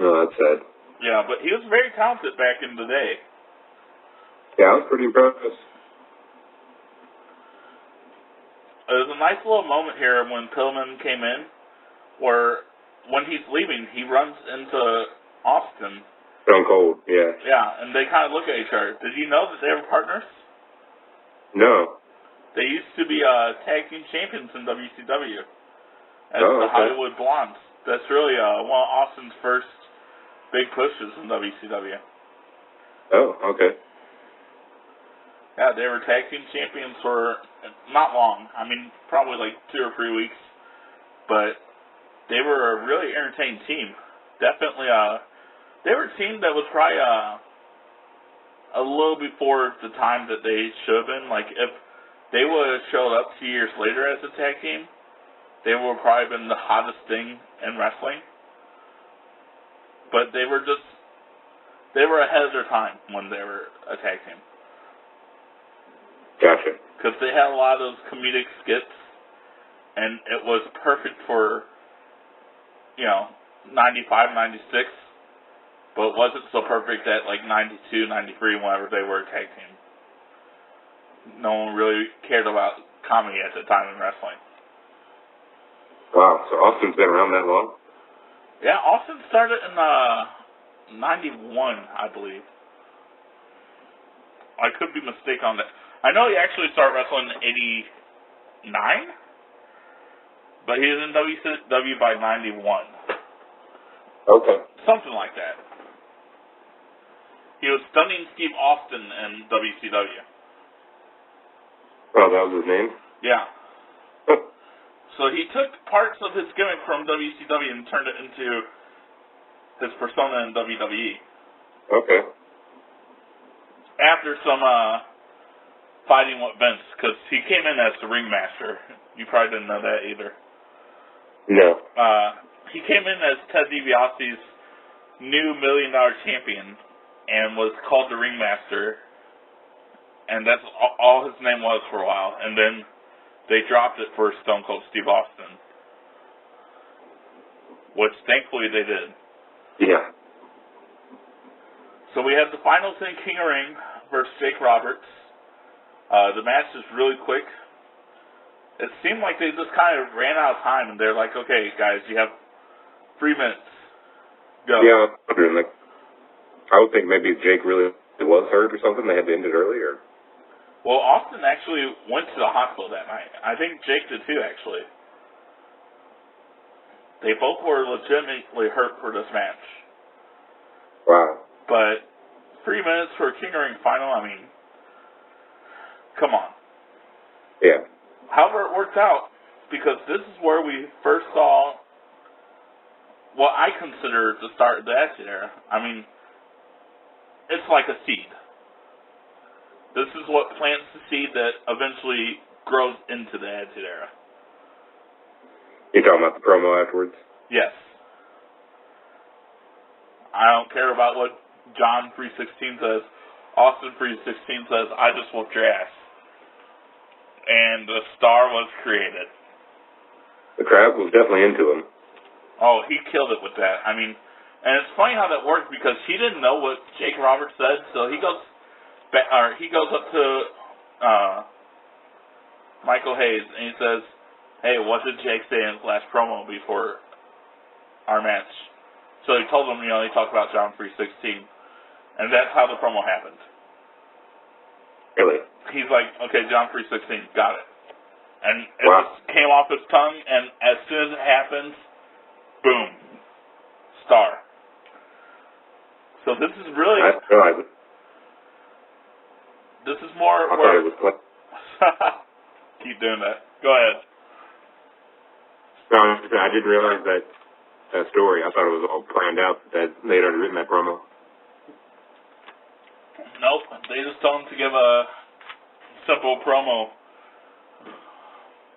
Oh, that's sad.
Yeah, but he was very talented back in the day.
Yeah, I was pretty impressed.
There's a nice little moment here when Pillman came in, where when he's leaving, he runs into Austin.
Stone Cold, yeah.
Yeah, and they kind of look at each other. Did you know that they were partners?
No.
They used to be tag team champions in WCW as the
Okay.
Hollywood Blondes. That's really one of Austin's first big pushes in WCW.
Oh, okay.
Yeah, they were tag team champions for not long. I mean, probably like 2 or 3 weeks. But they were a really entertaining team. Definitely, they were a team that was probably a little before the time that they should have been. Like, if they would have showed up 2 years later as a tag team, they would have probably been the hottest thing in wrestling. But they were ahead of their time when they were a tag team.
Gotcha.
Because they had a lot of those comedic skits, and it was perfect for, 95, 96, but it wasn't so perfect at like 92, 93, whenever they were a tag team. No one really cared about comedy at the time in wrestling.
Wow, so Austin's been around that long?
Yeah, Austin started in 91, I believe. I could be mistaken on that. I know he actually started wrestling in 89, but he was in WCW by 91.
Okay.
Something like that. He was Stunning Steve Austin in WCW.
Oh, that was his name?
Yeah. So he took parts of his gimmick from WCW and turned it into his persona in WWE.
Okay.
After some fighting with Vince, because he came in as the ringmaster. You probably didn't know that either.
No.
He came in as Ted DiBiase's new $1 million champion and was called the ringmaster. And that's all his name was for a while. And then they dropped it for Stone Cold Steve Austin. Which thankfully they did.
Yeah.
So we had the finals in King of Ring versus Jake Roberts. The match is really quick. It seemed like they just kind of ran out of time, and they're like, okay, guys, you have 3 minutes. Go.
Yeah, I would think maybe Jake really was hurt or something. They had to end it earlier.
Well, Austin actually went to the hospital that night. I think Jake did too, actually. They both were legitimately hurt for this match.
Wow.
But 3 minutes for a King of Ring final, I mean, come on.
Yeah.
However, it worked out because this is where we first saw what I consider the start of the Attitude Era. I mean, it's like a seed. This is what plants the seed that eventually grows into the Attitude Era.
You talking about the promo afterwards?
Yes. I don't care about what John 3:16 says. Austin 3:16 says, I just whooped your ass. And the star was created.
The crowd was definitely into him.
Oh, he killed it with that. I mean, and it's funny how that worked because he didn't know what Jake Roberts said, so he goes up to Michael Hayes and he says, hey, what did Jake say in his last promo before our match? So he told him, he talked about John 3:16. And that's how the promo happened.
Really?
He's like, okay, John 3:16, got it. And it just came off his tongue, and as soon as it happens, boom, star. So this is really...
I realized it.
This is more
I
where...
thought it was...
Keep doing that. Go ahead.
No, I didn't realize that story. I thought it was all planned out, that they'd already written that promo.
Nope, they just told him to give a simple promo,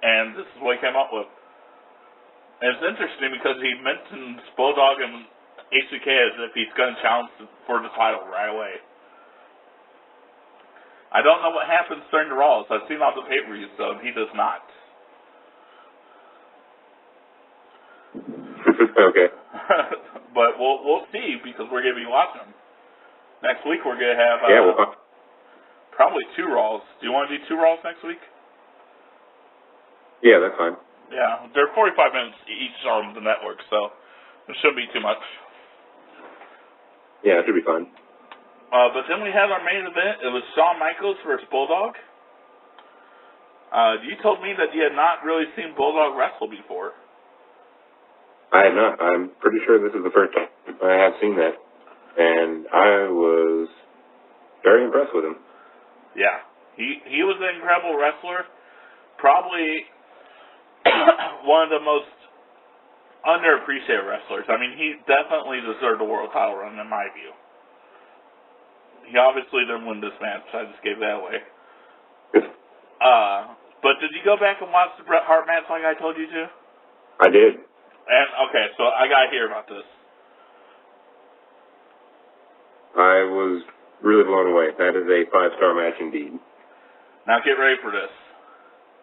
and this is what he came up with. And it's interesting because he mentions Bulldog and HBK as if he's going to challenge for the title right away. I don't know what happens during the Raws. I've seen all the pay-per-views, so he does not.
Okay.
But we'll see, because we're going to be watching them. Next week we're going to have probably 2 Raws. Do you want to do 2 Raws next week?
Yeah, that's fine.
Yeah, they're 45 minutes each on the network, so it shouldn't be too much.
Yeah, it should be fine.
But then we had our main event. It was Shawn Michaels versus Bulldog. You told me that you had not really seen Bulldog wrestle before.
I have not. I'm pretty sure this is the first time I have seen that. And I was very impressed with him.
Yeah. He was an incredible wrestler. Probably one of the most underappreciated wrestlers. I mean, he definitely deserved a world title run, in my view. He obviously didn't win this match. I just gave that away. But did you go back and watch the Bret Hart match like I told you to?
I did.
And okay, so I gotta hear about this.
I was really blown away. That is a 5-star match indeed.
Now get ready for this.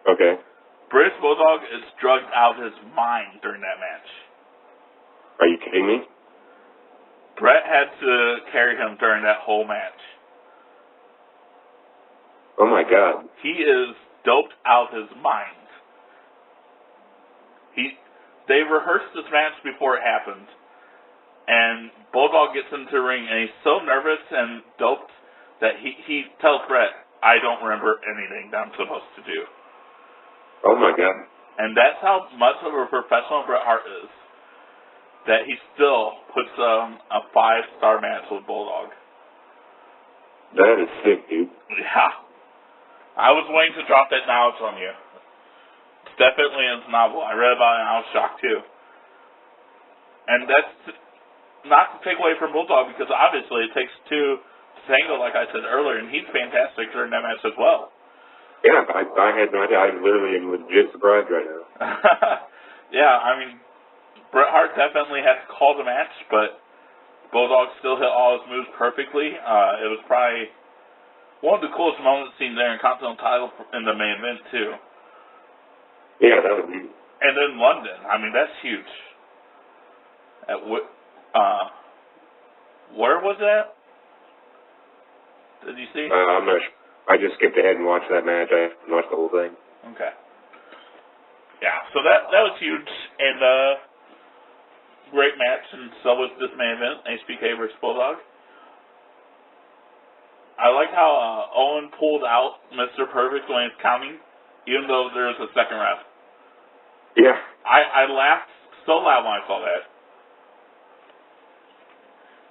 Okay.
British Bulldog is drugged out of his mind during that match.
Are you kidding me?
Brett had to carry him during that whole match.
Oh my God.
He is doped out of his mind. They rehearsed this match before it happened, and Bulldog gets into the ring, and he's so nervous and doped that he tells Brett, "I don't remember anything that I'm supposed to do."
Oh my God.
And that's how much of a professional Bret Hart is, that he still puts a 5-star match with Bulldog.
That is sick, dude.
Yeah. I was waiting to drop that knowledge on you. It's definitely in his novel. I read about it and I was shocked too. And that's not to take away from Bulldog, because obviously it takes 2 to tango, like I said earlier, and he's fantastic during that match as well.
Yeah, I had no idea. I literally am legit surprised right now.
Yeah, I mean, Bret Hart definitely had to call the match, but Bulldog still hit all his moves perfectly. It was probably one of the coolest moments seen there in Continental title in the main event too.
Yeah, that was neat.
And then London, I mean, that's huge. Where was that? Did you see?
I'm not sure. I just skipped ahead and watched that match. I didn't watch the whole thing.
Okay. Yeah, so that was huge, and great match, and so was this main event, HBK versus Bulldog. I like how Owen pulled out Mr. Perfect when he's counting, even though there was a second ref.
Yeah.
I laughed so loud when I saw that.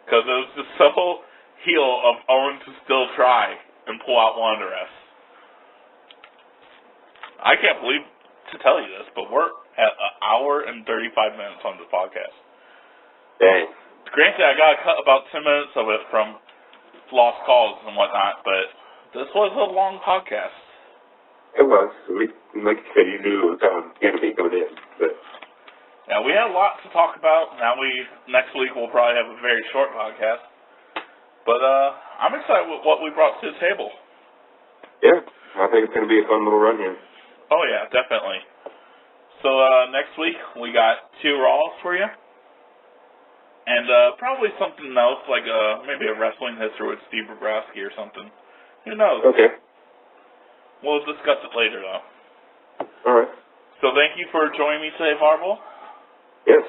Because it was just so heel of Owen to still try and pull out one of the refs. I can't believe to tell you this, but we're at 1 hour and 35 minutes on this podcast.
Dang.
Granted, I got to cut about 10 minutes of it from lost calls and whatnot, but this was a long podcast.
It was. Like you said, you knew it was going to be coming in. But
yeah, we had a lot to talk about. Now next week we'll probably have a very short podcast. But I'm excited with what we brought to the table.
yeah, I think it's going to be a fun little run here.
Oh yeah, definitely. So next week we got 2 Raws for you. And probably something else, like maybe a wrestling history with Steve Bobrowski or something. Who knows?
Okay.
We'll discuss it later, though.
All right.
So thank you for joining me today, Marvel.
Yes.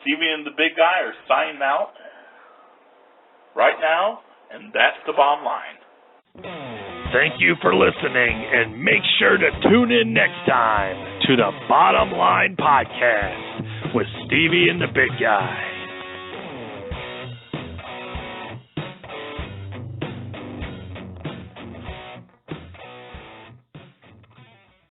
Stevie and the Big Guy are signing out right now, and that's the bottom line.
Thank you for listening, and make sure to tune in next time to the Bottom Line Podcast with Stevie and the Big Guy.